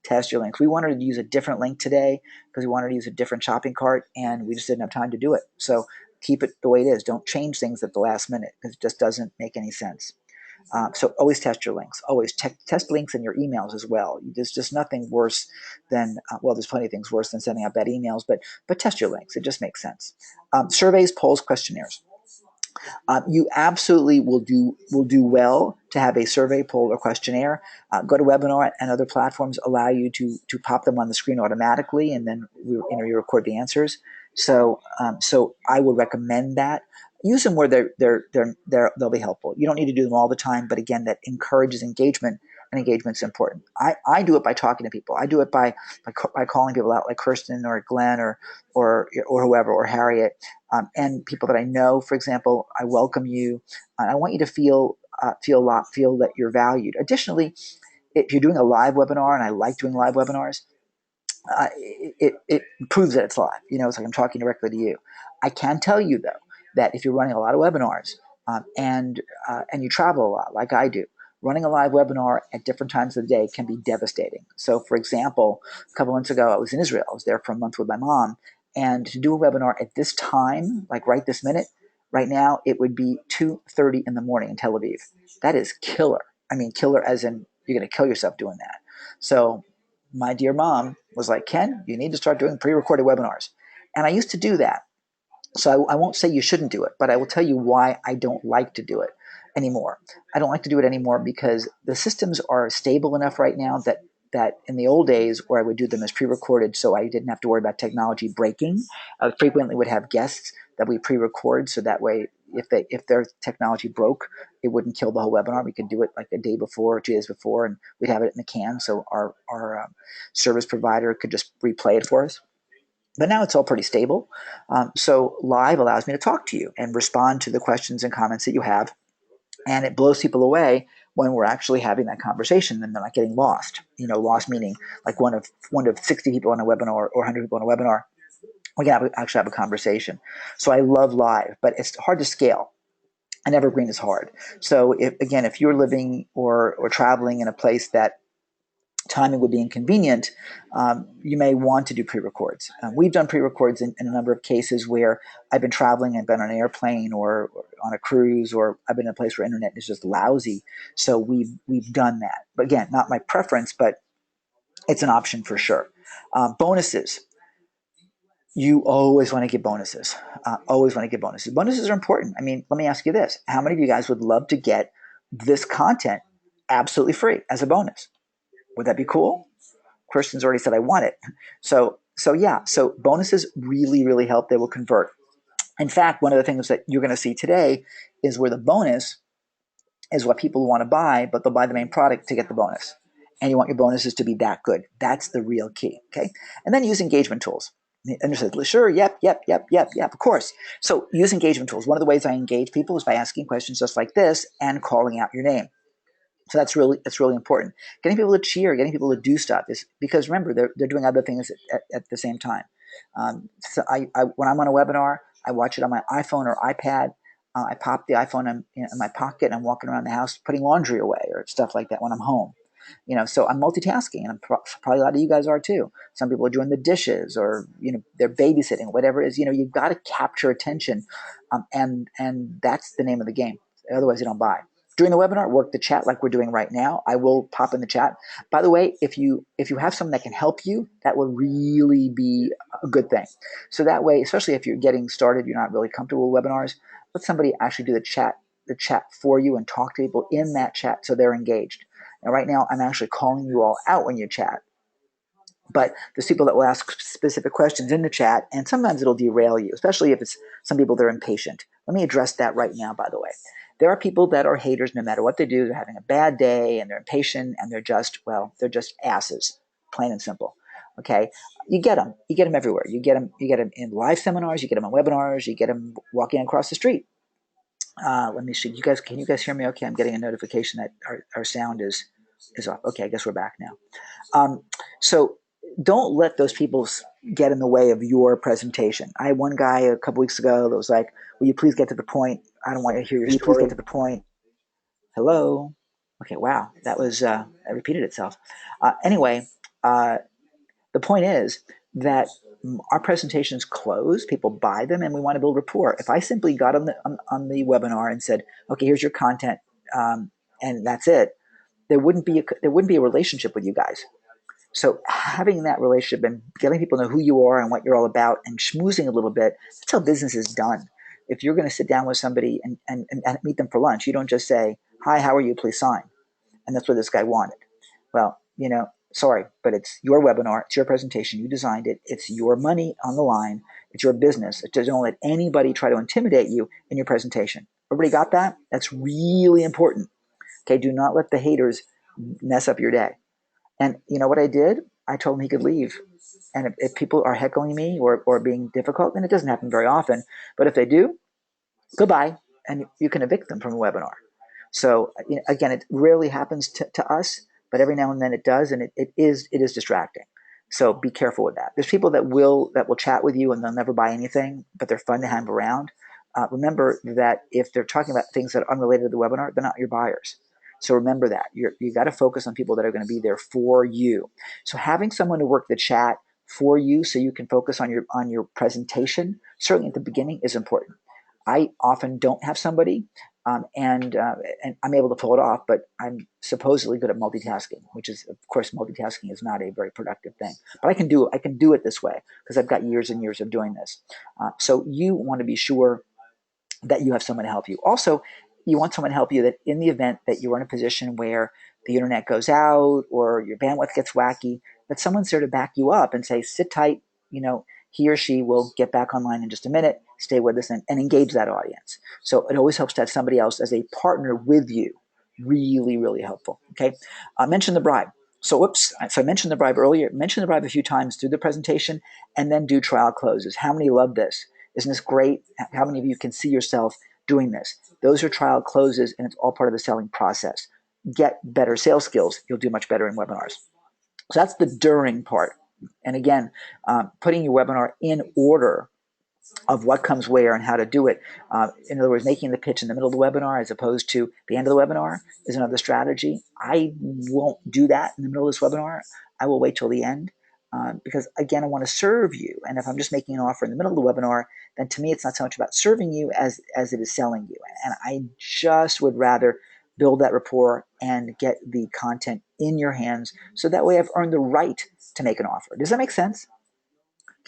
Test your links. We wanted to use a different link today because we wanted to use a different shopping cart, and we just didn't have time to do it. So keep it the way it is. Don't change things at the last minute because it just doesn't make any sense. So always test your links. Always test links in your emails as well. There's just nothing worse than there's plenty of things worse than sending out bad emails, but test your links. It just makes sense. Surveys, polls, questionnaires. You absolutely will do well to have a survey, poll, or questionnaire. GoToWebinar and other platforms allow you to pop them on the screen automatically, and then you record the answers. So I would recommend that. Use them where they'll be helpful. You don't need to do them all the time, but again, that encourages engagement, and engagement's important. I do it by talking to people. I do it by calling people out, like Kirsten or Glenn or whoever, or Harriet, and people that I know. For example, I welcome you. I want you to feel that you're valued. Additionally, if you're doing a live webinar, and I like doing live webinars, it proves that it's live. It's like I'm talking directly to you. I can tell you though that if you're running a lot of webinars and you travel a lot, like I do, running a live webinar at different times of the day can be devastating. So, for example, a couple months ago, I was in Israel. I was there for a month with my mom, and to do a webinar at this time, like right this minute, right now, it would be 2:30 in the morning in Tel Aviv. That is killer. I mean, killer as in you're going to kill yourself doing that. So my dear mom was like, Ken, you need to start doing pre-recorded webinars. And I used to do that. So I won't say you shouldn't do it, but I will tell you why I don't like to do it anymore. I don't like to do it anymore because the systems are stable enough right now that in the old days where I would do them as pre-recorded so I didn't have to worry about technology breaking, I frequently would have guests that we pre-record so that way if their technology broke, it wouldn't kill the whole webinar. We could do it like a day before or 2 days before, and we'd have it in the can so our service provider could just replay it for us. But now it's all pretty stable. So live allows me to talk to you and respond to the questions and comments that you have. And it blows people away when we're actually having that conversation and they're not getting lost. Lost meaning like one of 60 people on a webinar or 100 people on a webinar. We can actually have a conversation. So I love live, but it's hard to scale. An evergreen is hard. So if you're living or traveling in a place that timing would be inconvenient, you may want to do pre-records. We've done pre-records in a number of cases where I've been traveling and been on an airplane or on a cruise, or I've been in a place where internet is just lousy. So we've done that. But again, not my preference, but it's an option for sure. Bonuses. You always want to give bonuses. Always want to give bonuses. Bonuses are important. I mean, let me ask you this. How many of you guys would love to get this content absolutely free as a bonus? Would that be cool? Kirsten's already said I want it. So yeah, so bonuses really, really help. They will convert. In fact, one of the things that you're going to see today is where the bonus is what people want to buy, but they'll buy the main product to get the bonus. And you want your bonuses to be that good. That's the real key. Okay. And then use engagement tools. And you said, sure, yep, of course. So use engagement tools. One of the ways I engage people is by asking questions just like this and calling out your name. So that's really important. Getting people to cheer, getting people to do stuff is because remember they're doing other things at the same time. So when I'm on a webinar, I watch it on my iPhone or iPad. I pop the iPhone in my pocket and I'm walking around the house putting laundry away or stuff like that when I'm home. So I'm multitasking, and probably a lot of you guys are too. Some people are doing the dishes, or they're babysitting, whatever it is. You've got to capture attention, and that's the name of the game. Otherwise, you don't buy. During the webinar, work the chat like we're doing right now. I will pop in the chat. By the way, if you have someone that can help you, that will really be a good thing. So that way, especially if you're getting started, you're not really comfortable with webinars, let somebody actually do the chat for you and talk to people in that chat so they're engaged. Now, right now, I'm actually calling you all out when you chat. But there's people that will ask specific questions in the chat, and sometimes it'll derail you, especially if it's some people that are impatient. Let me address that right now, by the way. There are people that are haters no matter what they do. They're having a bad day, and they're impatient, and they're just asses, plain and simple. Okay? You get them. You get them everywhere. You get them in live seminars. You get them on webinars. You get them walking across the street. Let me see. Can you guys hear me okay? I'm getting a notification that our sound is off. Okay, I guess we're back now. So don't let those people get in the way of your presentation. I had one guy a couple weeks ago that was like, will you please get to the point? I don't want to hear your story. Please get to the point. Hello? Okay, wow. That repeated itself. Anyway, the point is that our presentations close, people buy them, and we want to build rapport. If I simply got on the webinar and said, okay, here's your content, and that's it, there wouldn't be a relationship with you guys. So having that relationship and getting people to know who you are and what you're all about and schmoozing a little bit, that's how business is done. If you're going to sit down with somebody and meet them for lunch, you don't just say, hi, how are you? Please sign. And that's what this guy wanted. Well, sorry, but it's your webinar. It's your presentation. You designed it. It's your money on the line. It's your business. Don't let anybody try to intimidate you in your presentation. Everybody got that? That's really important. Okay, do not let the haters mess up your day. And you know what I did? I told him he could leave. And if people are heckling me or being difficult, and it doesn't happen very often, but if they do, goodbye, and you can evict them from a webinar. So again, it rarely happens to us, but every now and then it does, and it is distracting. So be careful with that. There's people that will chat with you and they'll never buy anything, but they're fun to have around. Remember that if they're talking about things that are unrelated to the webinar, they're not your buyers. So remember that you got to focus on people that are going to be there for you. So having someone to work the chat for you so you can focus on your presentation, certainly at the beginning, is important. I often don't have somebody, and I'm able to pull it off, but I'm supposedly good at multitasking, which is, of course, multitasking is not a very productive thing. But I can do it this way because I've got years and years of doing this. So you want to be sure that you have someone to help you. Also, you want someone to help you that in the event that you're in a position where the internet goes out or your bandwidth gets wacky, that someone's there to back you up and say, sit tight, he or she will get back online in just a minute, stay with us and engage that audience. So it always helps to have somebody else as a partner with you. Really, really helpful. Okay. Mention the bribe. So I mentioned the bribe earlier. Mention the bribe a few times through the presentation and then do trial closes. How many love this? Isn't this great? How many of you can see yourself doing this? Those are trial closes, and it's all part of the selling process. Get better sales skills. You'll do much better in webinars. So that's the during part. And again, putting your webinar in order of what comes where and how to do it. In other words, making the pitch in the middle of the webinar as opposed to the end of the webinar is another strategy. I won't do that in the middle of this webinar. I will wait till the end because, again, I want to serve you. And if I'm just making an offer in the middle of the webinar, then to me it's not so much about serving you as it is selling you. And I just would rather build that rapport and get the content in your hands so that way I've earned the right to make an offer. Does that make sense?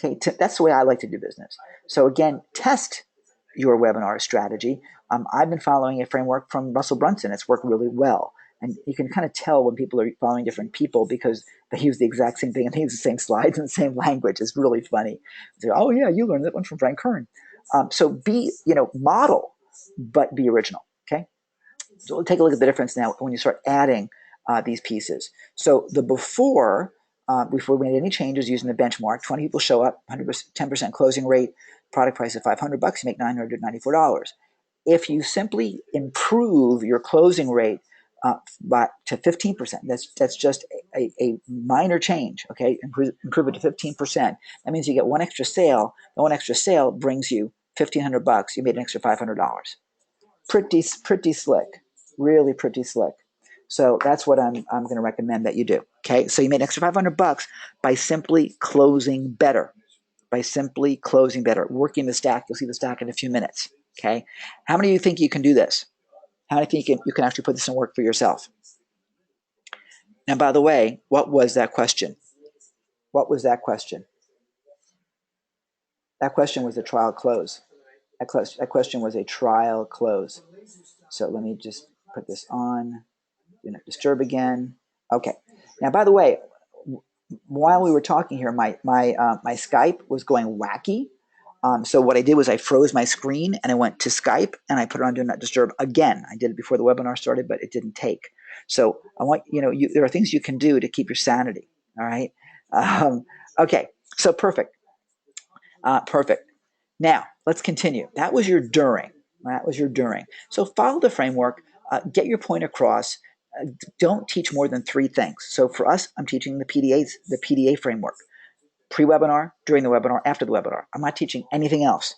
Okay, that's the way I like to do business. So again, test your webinar strategy. I've been following a framework from Russell Brunson. It's worked really well. And you can kind of tell when people are following different people because they use the exact same thing and they use the same slides and the same language. It's really funny. Say, oh yeah, you learned that one from Frank Kern. So be, model, but be original. Okay. So we'll take a look at the difference now when you start adding these pieces. So the before we made any changes using the benchmark, 20 people show up, 10% closing rate, product price of $500, you make $994. If you simply improve your closing rate to 15%, that's just a minor change, okay? Improve it to 15%. That means you get one extra sale. The one extra sale brings you $1,500. You made an extra $500. Pretty slick, really pretty slick. So that's what I'm going to recommend that you do. Okay, so you made an extra $500 by simply closing better. Working the stack. You'll see the stack in a few minutes. Okay, how many of you think you can do this? How many think you can actually put this in work for yourself? Now, by the way, what was that question? What was that question? That question was a trial close. That question was a trial close. So let me just put this on. Do not disturb again. Okay. Now, by the way, while we were talking here, my Skype was going wacky. So what I did was I froze my screen and I went to Skype and I put it on Do Not Disturb again. I did it before the webinar started, but it didn't take. So I want there are things you can do to keep your sanity. All right. Okay. So perfect. Perfect. Now let's continue. That was your during. So follow the framework. Get your point across. Don't teach more than 3 things. So for us, I'm teaching the PDA framework. Pre-webinar, during the webinar, after the webinar. I'm not teaching anything else.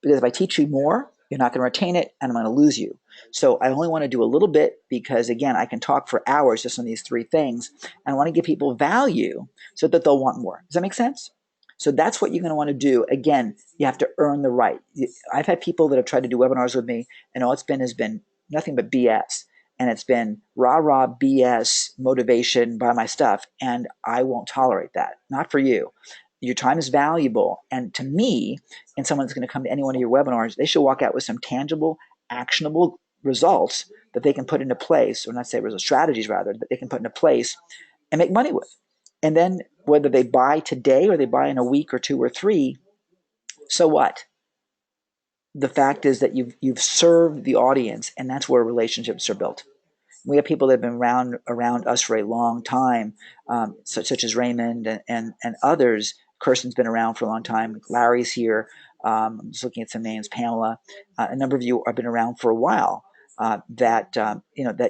Because if I teach you more, you're not going to retain it, and I'm going to lose you. So I only want to do a little bit because, again, I can talk for hours just on these 3 things. And I want to give people value so that they'll want more. Does that make sense? So that's what you're going to want to do. Again, you have to earn the right. I've had people that have tried to do webinars with me, and all it's been has been nothing but BS. And it's been rah-rah BS motivation by my stuff, and I won't tolerate that. Not for you. Your time is valuable. And to me, and someone's going to come to any one of your webinars, they should walk out with some tangible, actionable results that they can put into place, or not say strategies rather, that they can put into place and make money with. And then whether they buy today or they buy in a week or 2 or 3, so what? The fact is that you've served the audience, and that's where relationships are built. We have people that have been around us for a long time, such as Raymond and others. Kirsten's been around for a long time. Larry's here. I'm just looking at some names. Pamela. A number of you have been around for a while. That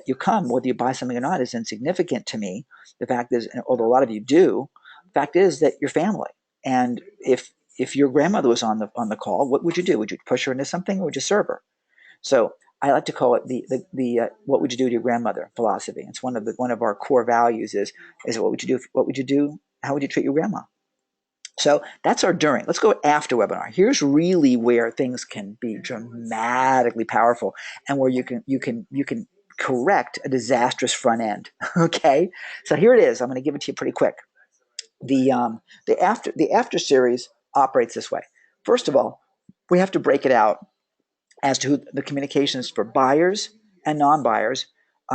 you come, whether you buy something or not, is insignificant to me. The fact is, although a lot of you do, the fact is that you're family. And if your grandmother was on the call, what would you do? Would you push her into something, or would you serve her? So I like to call it the what would you do to your grandmother philosophy. It's one of our core values is what would you do? What would you do? How would you treat your grandma? So that's our during. Let's go after webinar. Here's really where things can be dramatically powerful, and where you can correct a disastrous front end. Okay, so here it is. I'm going to give it to you pretty quick. The after series operates this way. First of all, we have to break it out as to who the communications for buyers and non-buyers,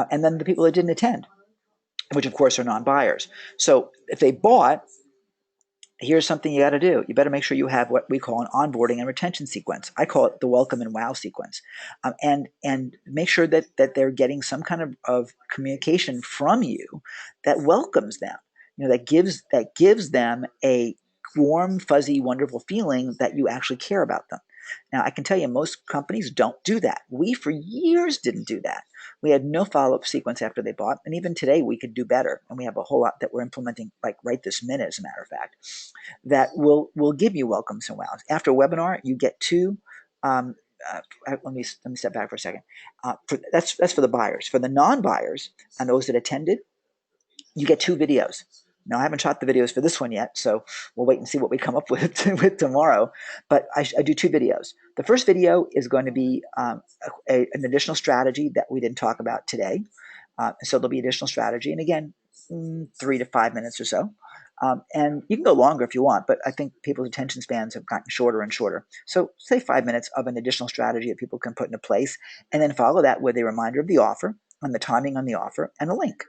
and then the people that didn't attend, which of course are non-buyers. So if they bought, here's something you got to do. You better make sure you have what we call an onboarding and retention sequence. I call it the welcome and wow sequence, and make sure that they're getting some kind of communication from you that welcomes them. That gives them a warm, fuzzy, wonderful feeling that you actually care about them. Now, I can tell you most companies don't do that. We, for years, didn't do that. We had no follow-up sequence after they bought, and even today we could do better, and we have a whole lot that we're implementing like right this minute, as a matter of fact, that will give you welcomes and wows. After a webinar, you get two. Let me step back for a second. That's for the buyers. For the non-buyers and those that attended, you get two videos. Now, I haven't shot the videos for this one yet, so we'll wait and see what we come up with tomorrow. But I do two videos. The first video is going to be an additional strategy that we didn't talk about today. So there'll be additional strategy. And again, 3 to 5 minutes or so. And you can go longer if you want, but I think people's attention spans have gotten shorter and shorter. So say 5 minutes of an additional strategy that people can put into place, and then follow that with a reminder of the offer and the timing on the offer and a link.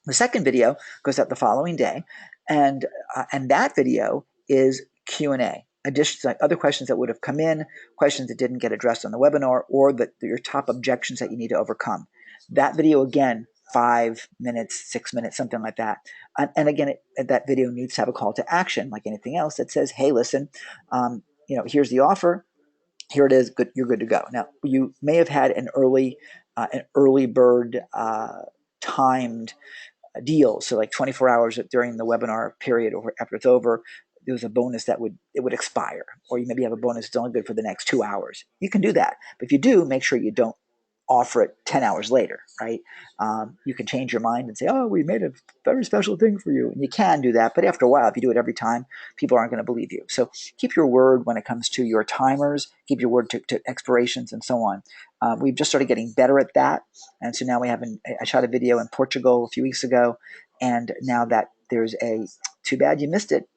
The second video goes out the following day, and that video is Q&A. Additional other questions that would have come in, questions that didn't get addressed on the webinar, or your top objections that you need to overcome. That video, again, 5 minutes, 6 minutes, something like that. And again, that video needs to have a call to action, like anything else, that says, hey, listen, here's the offer. Here it is. Good, you're good to go. Now, you may have had an early bird timed deal. So like 24 hours during the webinar period, or after it's over, there was a bonus that would expire, or you maybe have a bonus that's only good for the next 2 hours. You can do that, but if you do, make sure you don't offer it 10 hours later, right? You can change your mind and say, oh, we made a very special thing for you. And you can do that, but after a while, if you do it every time, people aren't going to believe you. So keep your word when it comes to your timers, keep your word to expirations and so on. We've just started getting better at that. And so now I shot a video in Portugal a few weeks ago, and now that there's a too bad you missed it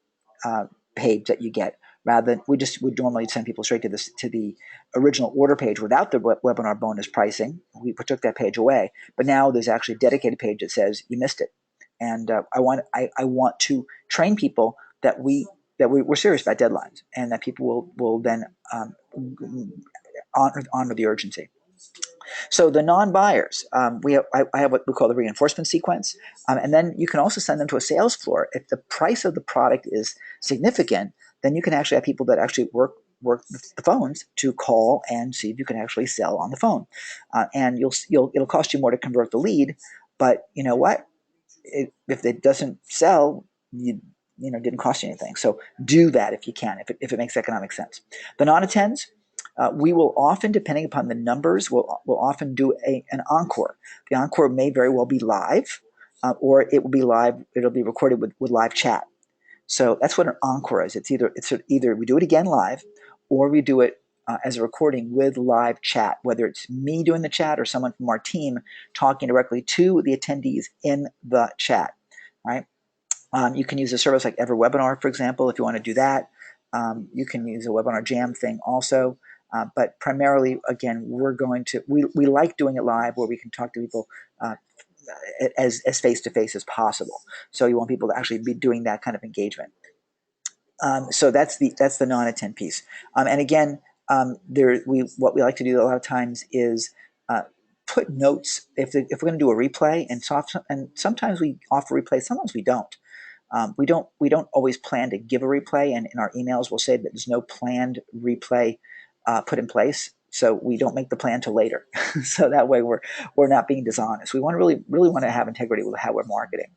page that you get, rather than we would normally send people straight to the original order page without the webinar bonus pricing. We took that page away, but now there's actually a dedicated page that says you missed it. And I want to train people that we're serious about deadlines, and that people will then honor the urgency. So the non-buyers, I have what we call the reinforcement sequence, and then you can also send them to a sales floor. If the price of the product is significant, then you can actually have people that actually work the phones to call and see if you can actually sell on the phone. And it'll cost you more to convert the lead, but you know what? If it doesn't sell, you didn't cost you anything. So do that if you can, if it makes economic sense. The non-attends. We will often, depending upon the numbers, we'll often do an encore. The encore may very well be live, or it will be live. It'll be recorded with live chat. So that's what an encore is. It's either we do it again live, or we do it as a recording with live chat, whether it's me doing the chat or someone from our team talking directly to the attendees in the chat, right? You can use a service like EverWebinar, for example, if you want to do that. You can use a Webinar Jam thing also. But primarily, again, we like doing it live, where we can talk to people as face-to-face as possible. So you want people to actually be doing that kind of engagement. So that's the non-attend piece. And again, what we like to do a lot of times is put notes if we're going to do a replay, and sometimes we offer replays, sometimes we don't. We don't always plan to give a replay, and in our emails we'll say that there's no planned replay put in place, so we don't make the plan till later. So that way we're not being dishonest. We want to really want to have integrity with how we're marketing.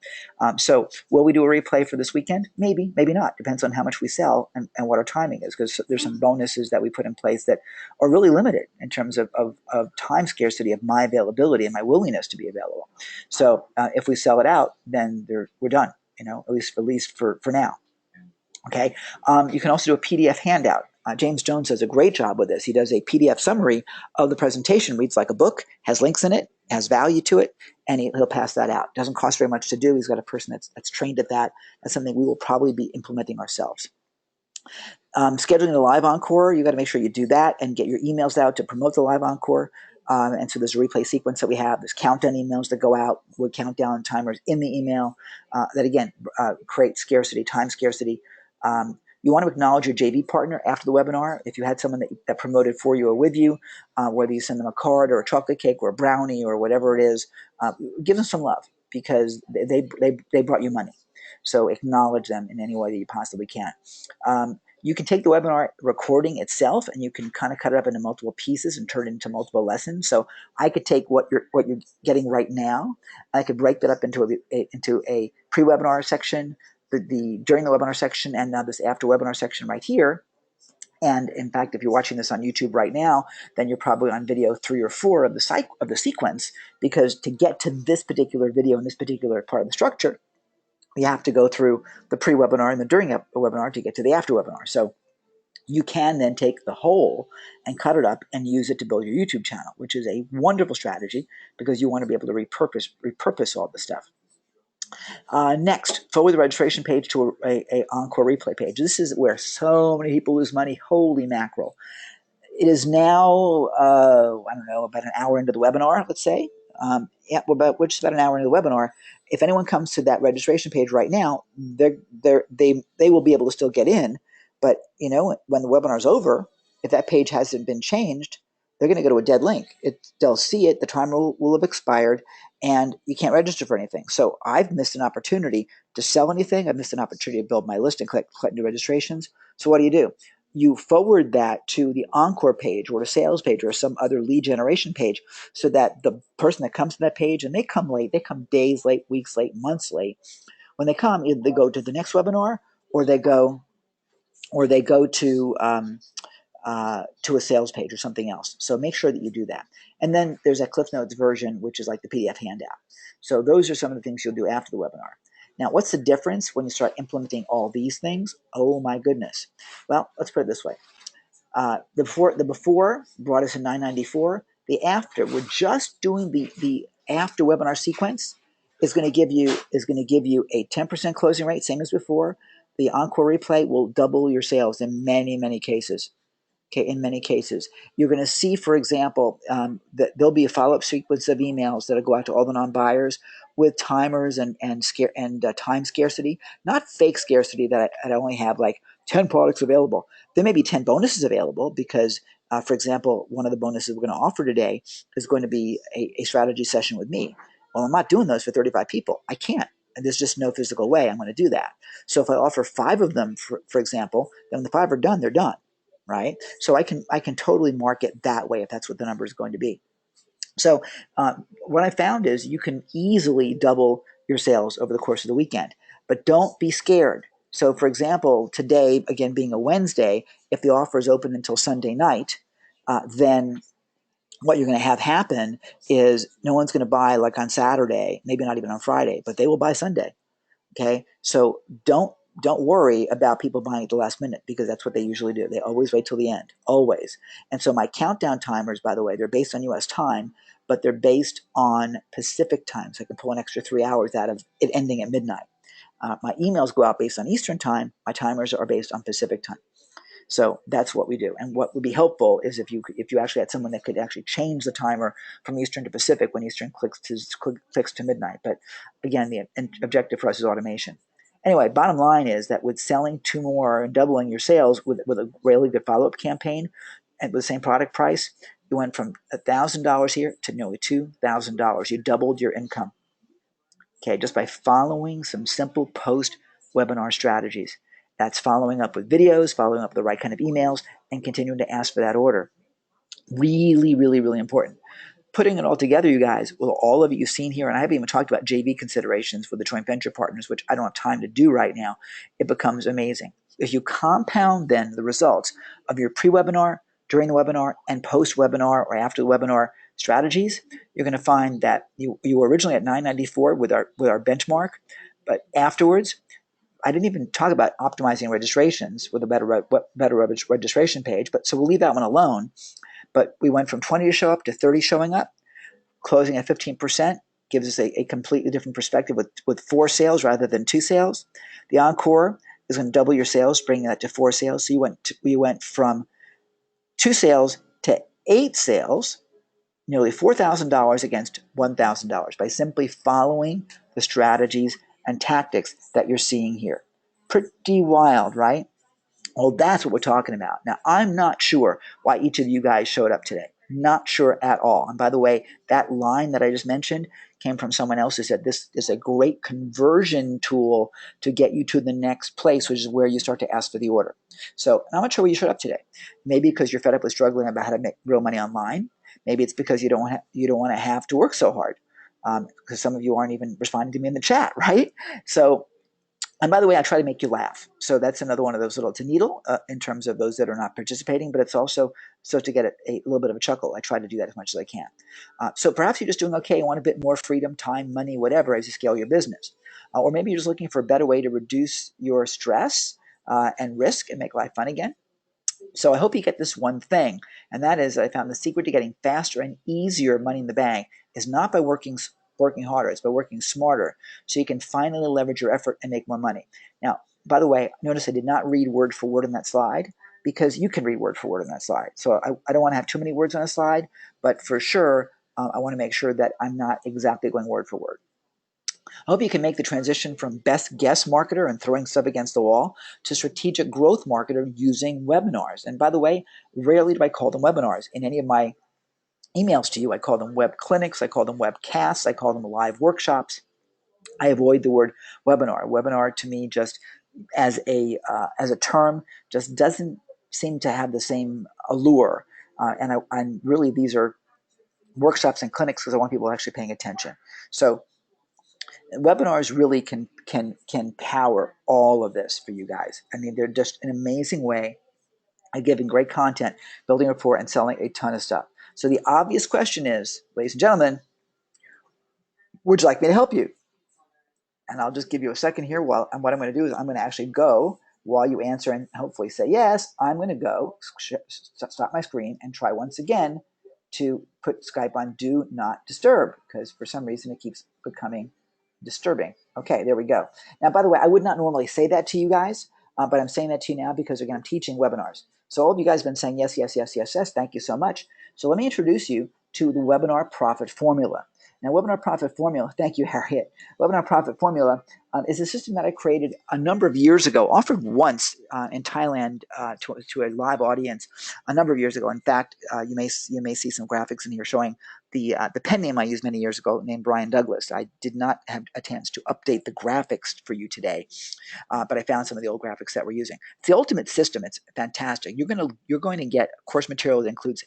So will we do a replay for this weekend? Maybe not. Depends on how much we sell and what our timing is, because there's some bonuses that we put in place that are really limited in terms of time scarcity, of my availability and my willingness to be available. So if we sell it out, then we're done. At least for now. Okay. You can also do a PDF handout. James Jones does a great job with this. He does a PDF summary of the presentation, reads like a book, has links in it, has value to it, and he'll pass that out. Doesn't cost very much to do. He's got a person that's trained at that. That's something we will probably be implementing ourselves. Scheduling the live encore, you got to make sure you do that and get your emails out to promote the live encore. And so there's a replay sequence that we have. There's countdown emails that go out with countdown timers in the email that, again, create scarcity, time scarcity. You want to acknowledge your JV partner after the webinar. If you had someone that promoted for you or with you, whether you send them a card or a chocolate cake or a brownie or whatever it is, give them some love, because they brought you money. So acknowledge them in any way that you possibly can. You can take the webinar recording itself and you can kind of cut it up into multiple pieces and turn it into multiple lessons. So I could take what you're getting right now, I could break that up into a pre-webinar section, the during the webinar section, and now this after webinar section right here. And in fact, if you're watching this on YouTube right now, then you're probably on video 3 or 4 of the sequence, because to get to this particular video and this particular part of the structure, you have to go through the pre-webinar and the during a webinar to get to the after webinar. So you can then take the whole and cut it up and use it to build your YouTube channel, which is a wonderful strategy because you want to be able to repurpose all the stuff. Next, forward the registration page to a Encore replay page. This is where so many people lose money. Holy mackerel. It is now, I don't know, about an hour into the webinar, let's say. Yeah, we're just about an hour into the webinar. If anyone comes to that registration page right now, they will be able to still get in. But, you know, when the webinar is over, if that page hasn't been changed, they're going to go to a dead link. They'll see it, the timer will have expired, and you can't register for anything. So I've missed an opportunity to sell anything. I've missed an opportunity to build my list and collect new registrations. So what do? You forward that to the Encore page or a sales page or some other lead generation page, so that the person that comes to that page, and they come late, they come days late, weeks late, months late. When they come, either they go to the next webinar or they go to a sales page or something else. So make sure that you do that. And then there's a Cliff Notes version, which is like the PDF handout. So those are some of the things you'll do after the webinar. Now, what's the difference when you start implementing all these things? Oh my goodness. Well, let's put it this way. The before brought us to $9.94. The after, we're just doing the after webinar sequence, is going to give you a 10% closing rate, same as before. The Encore replay will double your sales in many cases. Okay, in many cases, you're going to see, for example, that there'll be a follow-up sequence of emails that'll go out to all the non-buyers with timers and time scarcity, not fake scarcity that I only have like 10 products available. There may be 10 bonuses available because, for example, one of the bonuses we're going to offer today is going to be a strategy session with me. Well, I'm not doing those for 35 people. I can't. And there's just no physical way I'm going to do that. So if I offer 5 of them, for example, then when the 5 are done, they're done. Right? So I can totally market that way if that's what the number is going to be. So what I found is you can easily double your sales over the course of the weekend, but don't be scared. So for example, today, again, being a Wednesday, if the offer is open until Sunday night, then what you're going to have happen is no one's going to buy like on Saturday, maybe not even on Friday, but they will buy Sunday. Okay, so don't worry about people buying at the last minute, because that's what they usually do. They always wait till the end, always. And so my countdown timers, by the way, they're based on U.S. time, but they're based on Pacific time, so I can pull an extra 3 hours out of it ending at midnight. My emails go out based on Eastern time. My timers are based on Pacific time. So that's what we do. And what would be helpful is if you actually had someone that could actually change the timer from Eastern to Pacific when Eastern clicks to midnight. But again, the objective for us is automation. Anyway, bottom line is that with selling 2 more and doubling your sales with a really good follow-up campaign and with the same product price, you went from $1,000 here to nearly $2,000. You doubled your income. Okay, just by following some simple post-webinar strategies. That's following up with videos, following up with the right kind of emails, and continuing to ask for that order. Really important. Putting it all together, you guys, with all of it you've seen here, and I haven't even talked about JV considerations for the joint venture partners, which I don't have time to do right now, it becomes amazing. If you compound then the results of your pre-webinar, during the webinar, and post-webinar or after the webinar strategies, you're going to find that you were originally at $9.94 with our benchmark, but afterwards, I didn't even talk about optimizing registrations with a better registration page, but so we'll leave that one alone. But we went from 20 to show up to 30 showing up, closing at 15%, gives us a completely different perspective with 4 sales rather than 2 sales. The Encore is going to double your sales, bringing that to 4 sales. So we went from 2 sales to 8 sales, nearly $4,000 against $1,000 by simply following the strategies and tactics that you're seeing here. Pretty wild, right? Well, that's what we're talking about. Now, I'm not sure why each of you guys showed up today. Not sure at all. And by the way, that line that I just mentioned came from someone else who said this is a great conversion tool to get you to the next place, which is where you start to ask for the order. So I'm not sure where you showed up today. Maybe because you're fed up with struggling about how to make real money online. Maybe it's because you don't want to have to work so hard. Because some of you aren't even responding to me in the chat, right? So, and by the way, I try to make you laugh. So that's another one of those little, it's a needle in terms of those that are not participating, but it's also so to get a little bit of a chuckle. I try to do that as much as I can. So perhaps you're just doing okay, you want a bit more freedom, time, money, whatever, as you scale your business. Or maybe you're just looking for a better way to reduce your stress and risk and make life fun again. So I hope you get this one thing, and that is I found the secret to getting faster and easier money in the bank is not by working harder, it's by working smarter, so you can finally leverage your effort and make more money. Now, by the way, notice I did not read word for word on that slide because you can read word for word on that slide. So I don't want to have too many words on a slide, but for sure, I want to make sure that I'm not exactly going word for word. I hope you can make the transition from best guess marketer and throwing stuff against the wall to strategic growth marketer using webinars. And by the way, rarely do I call them webinars. In any of my emails to you, I call them web clinics, I call them webcasts, I call them live workshops. I avoid the word webinar. Webinar to me just as a term just doesn't seem to have the same allure. And really these are workshops and clinics because I want people actually paying attention. So webinars really can power all of this for you guys. I mean, they're just an amazing way of giving great content, building rapport, and selling a ton of stuff. So the obvious question is, ladies and gentlemen, would you like me to help you? And I'll just give you a second here. And what I'm going to do is I'm going to actually go while you answer and hopefully say yes. I'm going to go stop my screen and try once again to put Skype on do not disturb because for some reason it keeps becoming disturbing. Okay, there we go. Now, by the way, I would not normally say that to you guys, but I'm saying that to you now because, again, I'm teaching webinars. So all of you guys have been saying yes, yes, yes, yes, yes. Thank you so much. So let me introduce you to the Webinar Profit Formula. Now, Webinar Profit Formula, thank you, Harriet. Webinar Profit Formula is a system that I created a number of years ago, offered once in Thailand to a live audience a number of years ago. In fact, you may see some graphics in here showing the pen name I used many years ago, named Brian Douglas. I did not have a chance to update the graphics for you today, but I found some of the old graphics that we're using. It's the ultimate system. It's fantastic. You're going to get course material that includes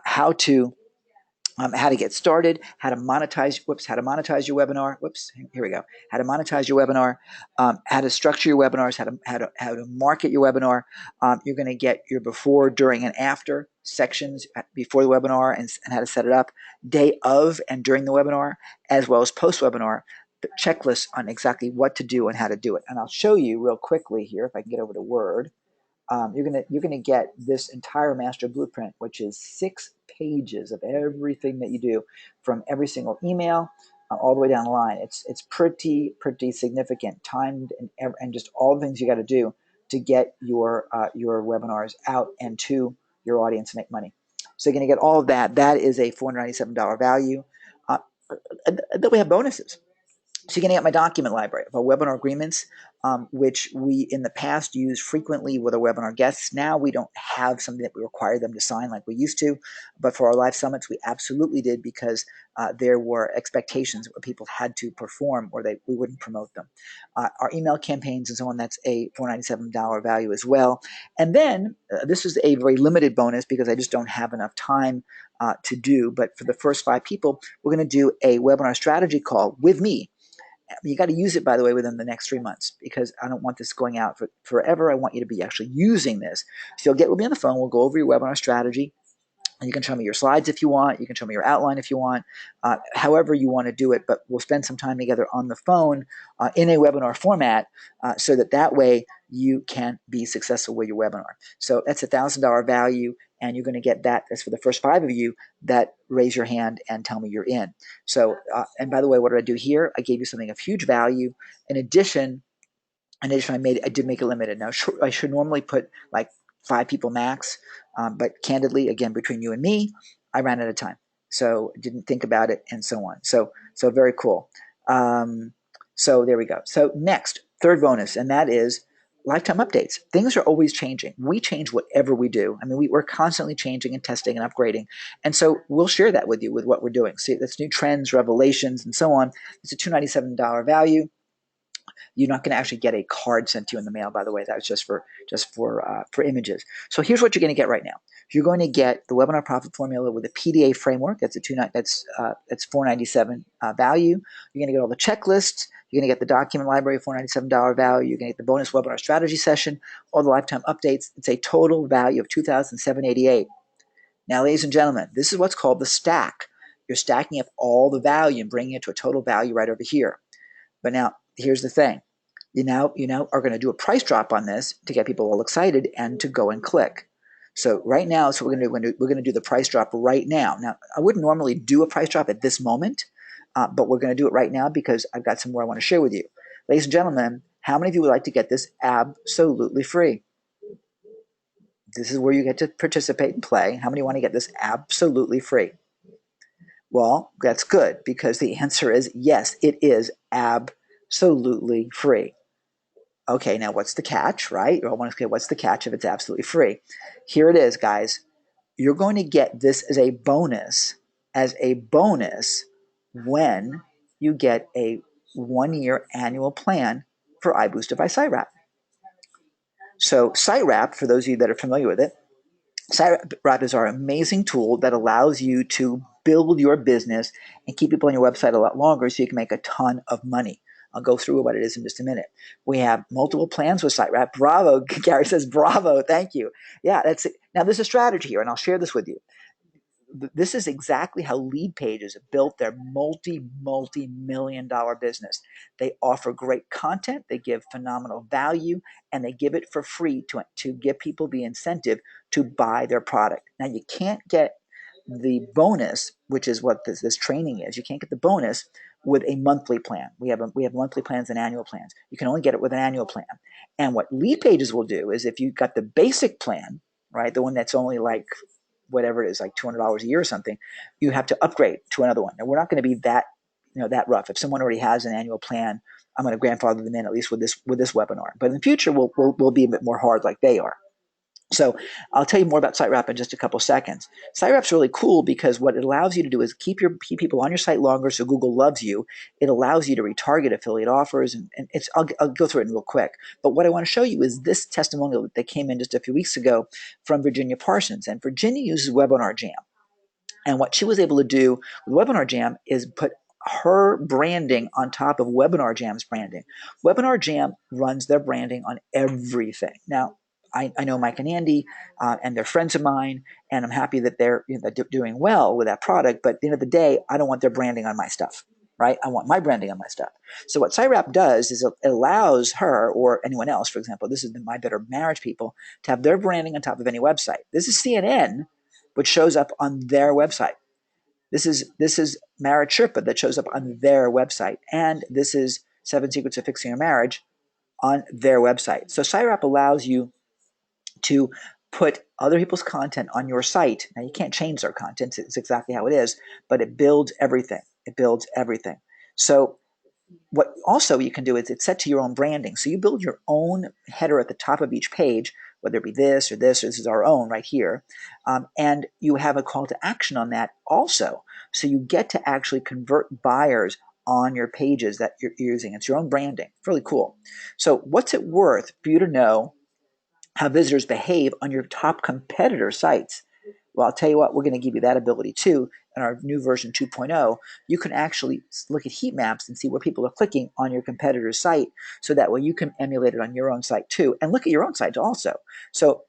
how to get started, how to monetize your webinar. Here we go. How to monetize your webinar, how to structure your webinars, how to market your webinar. You're going to get your before, during, and after sections before the webinar and how to set it up, day of and during the webinar, as well as post webinar. The checklist on exactly what to do and how to do it. And I'll show you real quickly here if I can get over to Word. You're gonna get this entire master blueprint, which is 6 pages of everything that you do, from every single email all the way down the line. It's pretty significant, timed and just all the things you got to do to get your webinars out and to your audience and make money. So you're gonna get all of that. That is a $497 value. Then we have bonuses. So you're going to get my document library of our webinar agreements, which we in the past used frequently with our webinar guests. Now we don't have something that we require them to sign like we used to, but for our live summits, we absolutely did because there were expectations where people had to perform or we wouldn't promote them. Our email campaigns and so on, that's a $497 value as well. And then this is a very limited bonus because I just don't have enough time to do, but for the first 5 people, we're going to do a webinar strategy call with me. You got to use it, by the way, within the next 3 months because I don't want this going out for forever. I want you to be actually using this. So you'll get with me on the phone. We'll go over your webinar strategy. And you can show me your slides if you want. You can show me your outline if you want, however you want to do it. But we'll spend some time together on the phone in a webinar format so that way you can be successful with your webinar. So that's a $1,000 value, and you're going to get that. That's for the first 5 of you that raise your hand and tell me you're in. So, and by the way, what did I do here? I gave you something of huge value. In addition, I did make it limited. Now, I should normally put like 5 people max, but candidly, again, between you and me, I ran out of time, so didn't think about it, and so on. So very cool. So there we go. So next, third bonus, and that is lifetime updates. Things are always changing. We change whatever we do. I mean, we're constantly changing and testing and upgrading. And so we'll share that with you with what we're doing. See, that's new trends, revelations, and so on. It's a $297 value. You're not going to actually get a card sent to you in the mail, by the way. That was just for images. So here's what you're going to get right now. You're going to get the webinar profit formula with a PDA framework. That's $497 value. You're going to get all the checklists. You're going to get the document library, $497 value. You're going to get the bonus webinar strategy session, all the lifetime updates. It's a total value of $2,788. Now, ladies and gentlemen, this is what's called the stack. You're stacking up all the value and bringing it to a total value right over here. But now, here's the thing. You now are going to do a price drop on this to get people all excited and to go and click. So right now, so we're going to do the price drop right now. Now, I wouldn't normally do a price drop at this moment, but we're going to do it right now because I've got some more I want to share with you. Ladies and gentlemen, how many of you would like to get this absolutely free? This is where you get to participate and play. How many want to get this absolutely free? Well, that's good because the answer is yes, it is absolutely free. Okay, now what's the catch, right? You all want to say, what's the catch if it's absolutely free? Here it is, guys. You're going to get this as a bonus when you get a 1-year annual plan for iBoosted by SiteWrap. So SiteWrap, for those of you that are familiar with it, SiteWrap is our amazing tool that allows you to build your business and keep people on your website a lot longer so you can make a ton of money. I'll go through what it is in just a minute. We have multiple plans with SiteWrap. Bravo. Gary says, bravo. Thank you. Yeah, that's it. Now, there's a strategy here, and I'll share this with you. This is exactly how Lead Pages have built their multi-million dollar business. They offer great content, they give phenomenal value, and they give it for free to give people the incentive to buy their product. Now, you can't get the bonus, which is what this training is. You can't get the bonus with a monthly plan. We have monthly plans and annual plans. You can only get it with an annual plan. And what Lead Pages will do is if you've got the basic plan, right, the one that's only like whatever it is, like $200 a year or something, you have to upgrade to another one. And we're not going to be that rough. If someone already has an annual plan, I'm going to grandfather them in at least with this webinar. But in the future, we'll be a bit more hard like they are. So I'll tell you more about SiteWrap in just a couple seconds. SiteWrap's really cool because what it allows you to do is keep people on your site longer so Google loves you. It allows you to retarget affiliate offers, and I'll go through it real quick. But what I want to show you is this testimonial that came in just a few weeks ago from Virginia Parsons. And Virginia uses Webinar Jam. And what she was able to do with Webinar Jam is put her branding on top of Webinar Jam's branding. Webinar Jam runs their branding on everything. Now, I know Mike and Andy, and they're friends of mine, and I'm happy that they're doing well with that product. But at the end of the day, I don't want their branding on my stuff, right? I want my branding on my stuff. So what SiteWrap does is it allows her or anyone else, for example, this is the My Better Marriage people, to have their branding on top of any website. This is CNN, which shows up on their website. This is Marriage Sherpa that shows up on their website, and this is 7 Secrets of Fixing Your Marriage on their website. So SiteWrap allows you to put other people's content on your site. Now, you can't change their content. It's exactly how it is, but it builds everything. It builds everything. So what also you can do is it's set to your own branding. So you build your own header at the top of each page, whether it be this or this, or this is our own right here. And you have a call to action on that also. So you get to actually convert buyers on your pages that you're using. It's your own branding. It's really cool. So what's it worth for you to know how visitors behave on your top competitor sites? Well, I'll tell you what, we're going to give you that ability too. In our new version 2.0, you can actually look at heat maps and see where people are clicking on your competitor's site, so that way you can emulate it on your own site too, and look at your own site also. So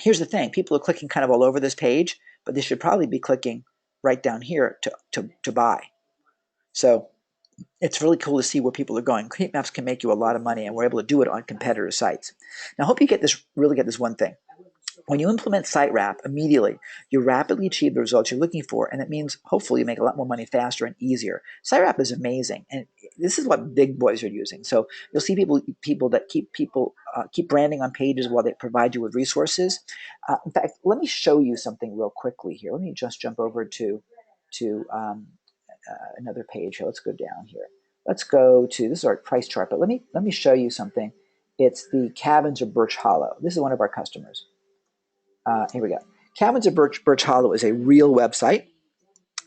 here's the thing. People are clicking kind of all over this page, but they should probably be clicking right down here to buy. So it's really cool to see where people are going. Heat maps can make you a lot of money, and we're able to do it on competitor sites. Now, I hope you really get this one thing. When you implement SiteWrap immediately, you rapidly achieve the results you're looking for, and it means hopefully you make a lot more money faster and easier. SiteWrap is amazing, and this is what big boys are using. So you'll see people that keep branding on pages while they provide you with resources. In fact, let me show you something real quickly here. Let me just jump over to another page here. Let's go down here. Let's go to, this is our price chart, but let me show you something It's the Cabins of Birch Hollow. This is one of our customers. Here we go. Cabins of Birch Hollow is a real website.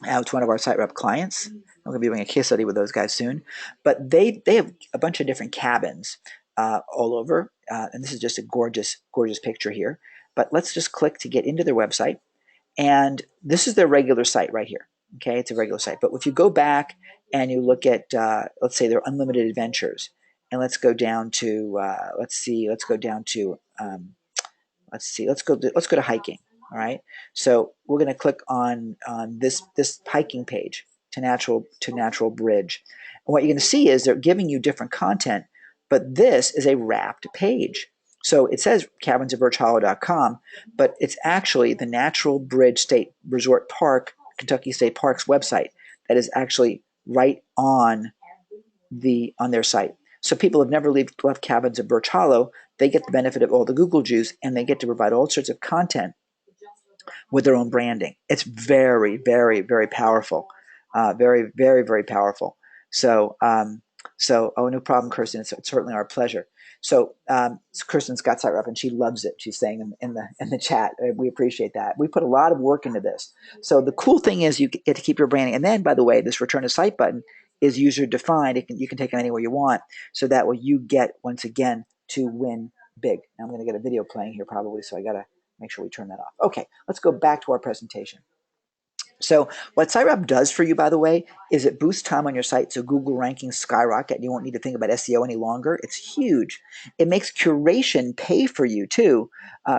It's one of our site rep clients. I'm going to be doing a case study with those guys soon. But they have a bunch of different cabins all over. And this is just a gorgeous, gorgeous picture here. But let's just click to get into their website. And this is their regular site right here. Okay, it's a regular site. But if you go back and you look at, let's say, their unlimited adventures, and let's go down to, let's go to hiking. All right. So we're going to click on this hiking page to natural bridge. And what you're going to see is they're giving you different content, but this is a wrapped page. So it says cabinsofbirchhollow.com, but it's actually the Natural Bridge State Resort Park, Kentucky State Parks website that is actually right on their site. So people have never left Cabins of Birch Hollow. They get the benefit of all the Google juice, and they get to provide all sorts of content with their own branding. It's very, very, very powerful. Very, very, very powerful. So, no problem, Kirsten. It's certainly our pleasure. So, Kirsten's got site rep, and she loves it. She's saying in the chat, we appreciate that. We put a lot of work into this. So the cool thing is you get to keep your branding. And then, by the way, this return to site button is user defined. You can take it anywhere you want. So that way you get, once again, to win big. Now I'm going to get a video playing here probably, so I got to make sure we turn that off. Okay, let's go back to our presentation. So what SiteRep does for you, by the way, is it boosts time on your site so Google rankings skyrocket. You won't need to think about SEO any longer. It's huge. It makes curation pay for you too,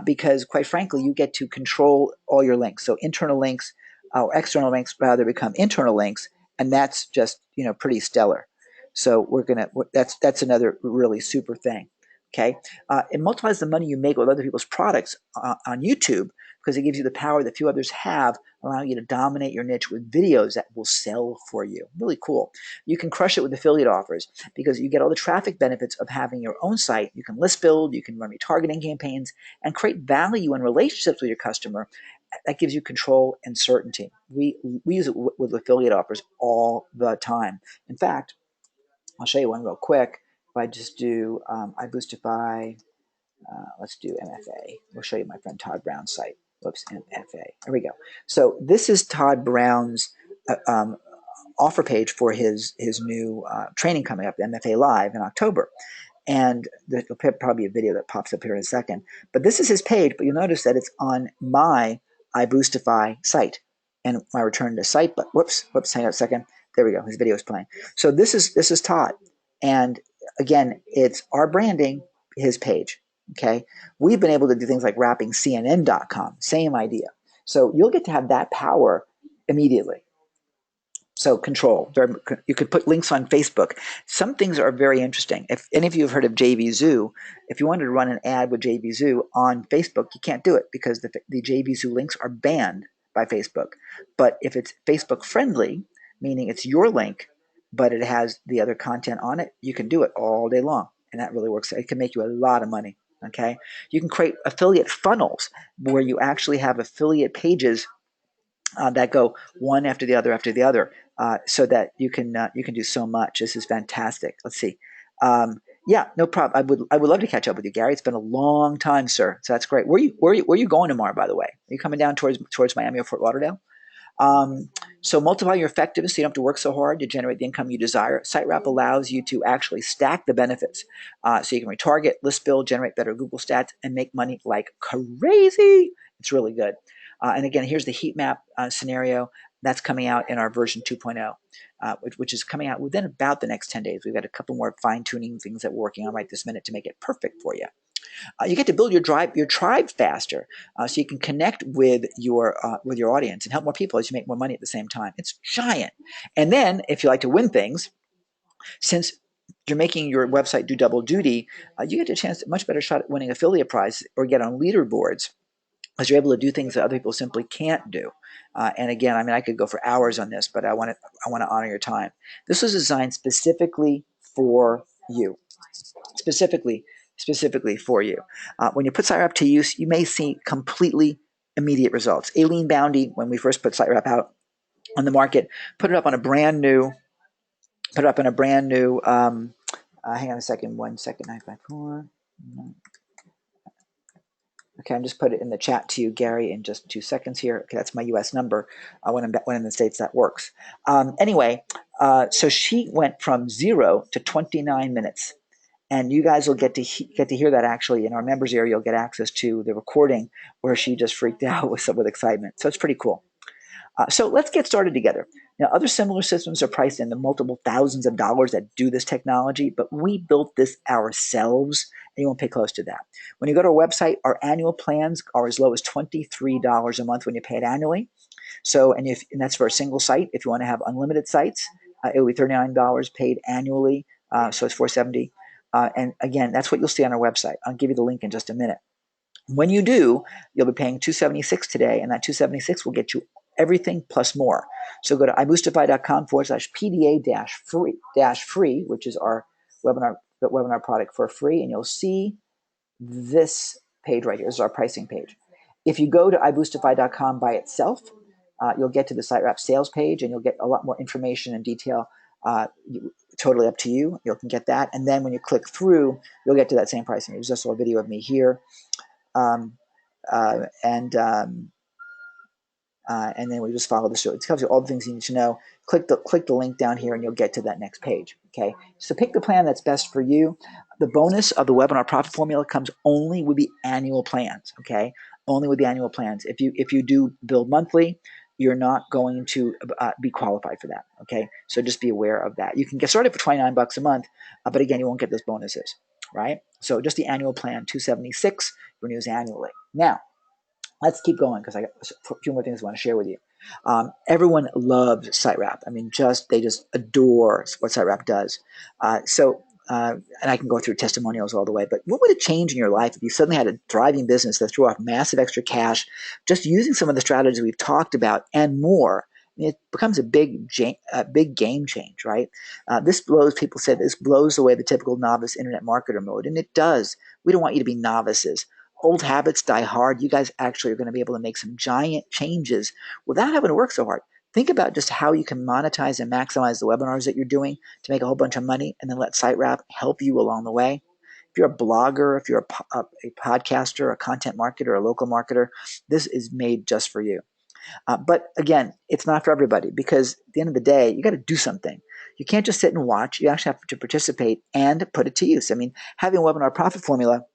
because quite frankly, you get to control all your links. So internal links or external links rather become internal links, and that's just pretty stellar. So that's another really super thing. Okay, it multiplies the money you make with other people's products on YouTube because it gives you the power that few others have, allowing you to dominate your niche with videos that will sell for you. Really cool. You can crush it with affiliate offers because you get all the traffic benefits of having your own site. You can list build, you can run retargeting campaigns, and create value and relationships with your customer. That gives you control and certainty. We use it with affiliate offers all the time. In fact, I'll show you one real quick. If I just do iBoostify, let's do MFA. We'll show you my friend Todd Brown's site. Whoops, MFA. There we go. So this is Todd Brown's offer page for his new training coming up, MFA Live in October. And there'll probably be a video that pops up here in a second. But this is his page, but you'll notice that it's on my iBoostify site and my return to site. But whoops, hang on a second. There we go. His video is playing. So this is Todd. And again, it's our branding, his page. Okay. We've been able to do things like wrapping CNN.com. Same idea. So you'll get to have that power immediately. So control. You could put links on Facebook. Some things are very interesting. If any of you have heard of JVZoo, if you wanted to run an ad with JVZoo on Facebook, you can't do it because the JVZoo links are banned by Facebook. But if it's Facebook friendly, meaning it's your link, but it has the other content on it, you can do it all day long. And that really works. It can make you a lot of money. Okay. You can create affiliate funnels where you actually have affiliate pages that go one after the other, so that you can do so much. This is fantastic. Let's see. Yeah, no problem. I would love to catch up with you, Gary. It's been a long time, sir. So that's great. Where are you going tomorrow, by the way? Are you coming down towards Miami or Fort Lauderdale? So multiply your effectiveness so you don't have to work so hard to generate the income you desire. SiteRep allows you to actually stack the benefits. So you can retarget, list build, generate better Google stats, and make money like crazy. It's really good. And again, here's the heat map scenario. That's coming out in our version 2.0, which is coming out within about the next 10 days. We've got a couple more fine-tuning things that we're working on right this minute to make it perfect for you. You get to build your tribe faster, so you can connect with your audience and help more people as you make more money at the same time. It's giant. And then, if you like to win things, since you're making your website do double duty, you get a much better shot at winning affiliate prizes or get on leaderboards, because you're able to do things that other people simply can't do. And again, I mean, I could go for hours on this, but I want to honor your time. This was designed specifically for you, specifically for you. When you put SiteRep to use, you may see completely immediate results. Aileen Boundy, when we first put SiteRep out on the market, put it up on a brand new. Hang on a second. 1 second. 954. Okay, I'm just put it in the chat to you, Gary, in just 2 seconds here. Okay, that's my U.S. number. When I'm in the States, that works. Anyway, so she went from 0 to 29 minutes. And you guys will get to hear that actually in our members area. You'll get access to the recording where she just freaked out with excitement. So it's pretty cool. So let's get started together. Now, other similar systems are priced in the multiple thousands of dollars that do this technology, but we built this ourselves, and you won't pay close to that. When you go to our website, our annual plans are as low as $23 a month when you pay it annually. So, and that's for a single site. If you want to have unlimited sites, it will be $39 paid annually. So it's $470. And again, that's what you'll see on our website. I'll give you the link in just a minute. When you do, you'll be paying $276 today, and that $276 will get you everything plus more. So go to iboostify.com/PDA-free, which is our webinar product for free, and you'll see this page right here. This is our pricing page. If you go to iboostify.com by itself, you'll get to the SiteWrap sales page, and you'll get a lot more information and detail. Totally up to you. You can get that, and then when you click through, you'll get to that same pricing. There's also a video of me here. And then we just follow the show. It tells you all the things you need to know. Click the link down here, and you'll get to that next page. Okay, so pick the plan that's best for you. The bonus of the webinar profit formula comes only with the annual plans. Okay, only with the annual plans. If you do build monthly, you're not going to be qualified for that. Okay, so just be aware of that. You can get started for $29 a month, but again, you won't get those bonuses. Right? So just the annual plan, $276, renews annually. Now, let's keep going because I got a few more things I want to share with you. Everyone loves SiteWrap. I mean, they just adore what SiteWrap does. And I can go through testimonials all the way, but what would it change in your life if you suddenly had a thriving business that threw off massive extra cash just using some of the strategies we've talked about and more? I mean, it becomes a big game change, right? People said this blows away the typical novice internet marketer mode, and it does. We don't want you to be novices. Old habits die hard. You guys actually are going to be able to make some giant changes without having to work so hard. Think about just how you can monetize and maximize the webinars that you're doing to make a whole bunch of money, and then let SiteWrap help you along the way. If you're a blogger, if you're a podcaster, a content marketer, a local marketer, this is made just for you. But again, it's not for everybody because at the end of the day, you got to do something. You can't just sit and watch. You actually have to participate and put it to use. I mean, having a webinar profit formula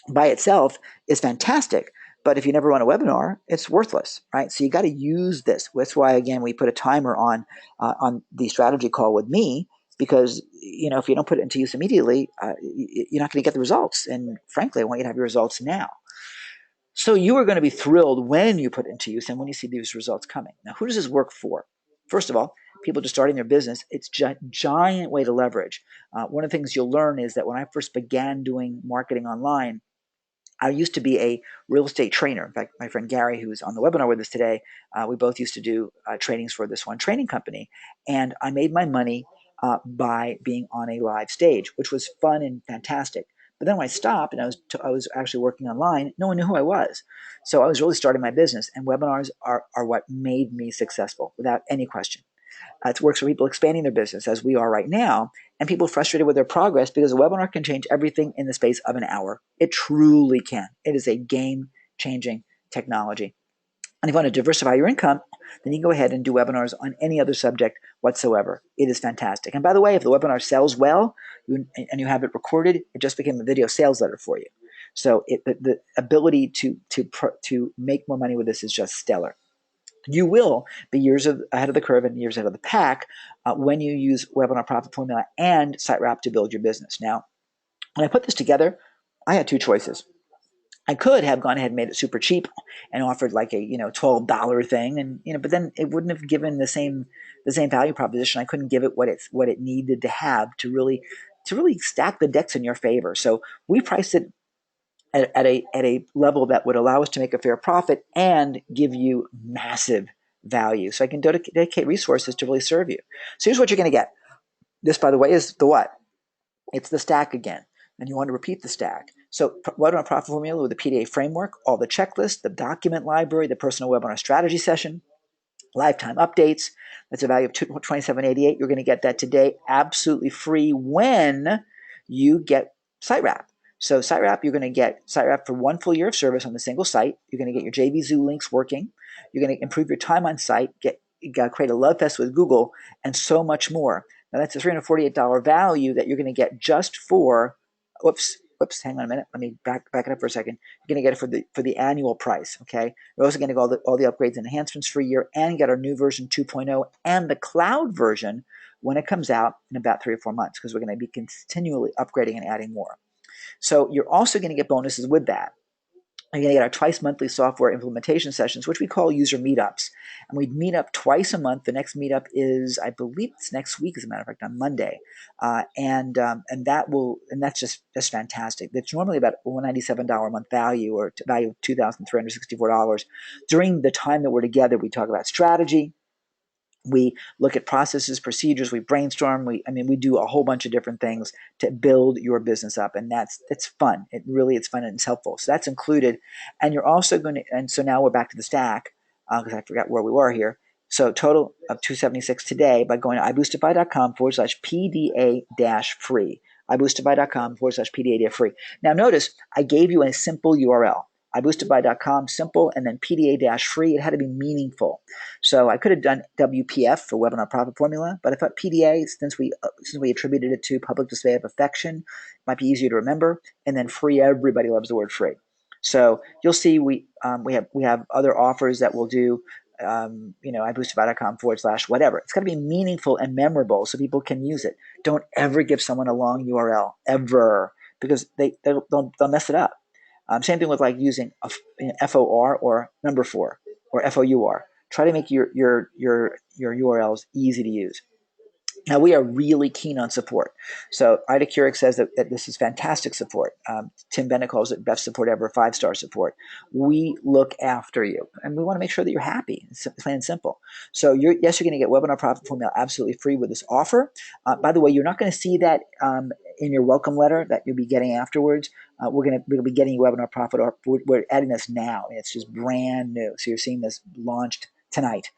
by itself is fantastic, but if you never run a webinar, it's worthless, right? So you got to use this. That's why, again, we put a timer on the strategy call with me, because if you don't put it into use immediately, you're not going to get the results. And frankly, I want you to have your results now. So you are going to be thrilled when you put it into use and when you see these results coming. Now, who does this work for? First of all, people just starting their business. It's a giant way to leverage. One of the things you'll learn is that when I first began doing marketing online, I used to be a real estate trainer. In fact, my friend Gary, who's on the webinar with us today, we both used to do trainings for this one training company. And I made my money by being on a live stage, which was fun and fantastic. But then when I stopped and I was actually working online, no one knew who I was. So I was really starting my business, and webinars are what made me successful without any question. It works for people expanding their business as we are right now, and people frustrated with their progress because a webinar can change everything in the space of an hour. It truly can. It is a game-changing technology. And if you want to diversify your income, then you can go ahead and do webinars on any other subject whatsoever. It is fantastic. And by the way, if the webinar sells well and you have it recorded, it just became a video sales letter for you. So the ability to make more money with this is just stellar. You will be years ahead of the curve and years ahead of the pack when you use Webinar Profit Formula and SiteWrap to build your business. Now, when I put this together, I had two choices. I could have gone ahead and made it super cheap and offered like a $12 thing, and but then it wouldn't have given the same value proposition. I couldn't give it what it needed to have to really stack the decks in your favor. So we priced it at a level that would allow us to make a fair profit and give you massive value. So I can dedicate resources to really serve you. So here's what you're going to get. This, by the way, is the what? It's the stack again. And you want to repeat the stack. So webinar profit formula with the PDA framework, all the checklists, the document library, the personal webinar strategy session, lifetime updates. That's a value of $27.88. You're going to get that today absolutely free when you get SiteWrap. So SiteWrap, you're going to get SiteWrap for 1 full year of service on the single site. You're going to get your JVZoo links working. You're going to improve your time on site, create a love fest with Google, and so much more. Now that's a $348 value that you're going to get just for, whoops, hang on a minute. Let me back it up for a second. You're going to get it for the annual price, okay? You're also going to get all the upgrades and enhancements for a year and get our new version 2.0 and the cloud version when it comes out in about 3 or 4 months, because we're going to be continually upgrading and adding more. So you're also going to get bonuses with that. You're going to get our twice monthly software implementation sessions, which we call user meetups. And we meet up twice a month. The next meetup is, I believe it's next week, as a matter of fact, on Monday. And that's just fantastic. It's normally about $197 a month value, or value of $2,364. During the time that we're together, we talk about strategy. We look at processes, procedures, we brainstorm, we do a whole bunch of different things to build your business up. And it's fun. It's fun and it's helpful. So that's included. And you're also going to, and so now we're back to the stack, because I forgot where we were here. So total of $276 today by going to iboostify.com/PDA-free. iboostify.com/PDA-free. Now notice I gave you a simple URL. iboostify.com, simple, and then PDA-free. It had to be meaningful. So I could have done WPF for Webinar Profit Formula, but I thought PDA, since we attributed it to public display of affection, might be easier to remember. And then free, everybody loves the word free. So you'll see we have other offers that we'll do. iboostify.com/whatever. It's got to be meaningful and memorable so people can use it. Don't ever give someone a long URL, ever, because they'll mess it up. Same thing with like using FOR or number 4 or FOUR. Try to make your URLs easy to use. Now, we are really keen on support. So Ida Keurig says that this is fantastic support. Tim Bennett calls it best support ever, 5-star support. We look after you, and we want to make sure that you're happy. It's plain and simple. So you're going to get Webinar Profit Formula absolutely free with this offer. By the way, you're not going to see that in your welcome letter that you'll be getting afterwards. We'll be getting you Webinar Profit. We're adding this now. It's just brand new. So you're seeing this launched tonight.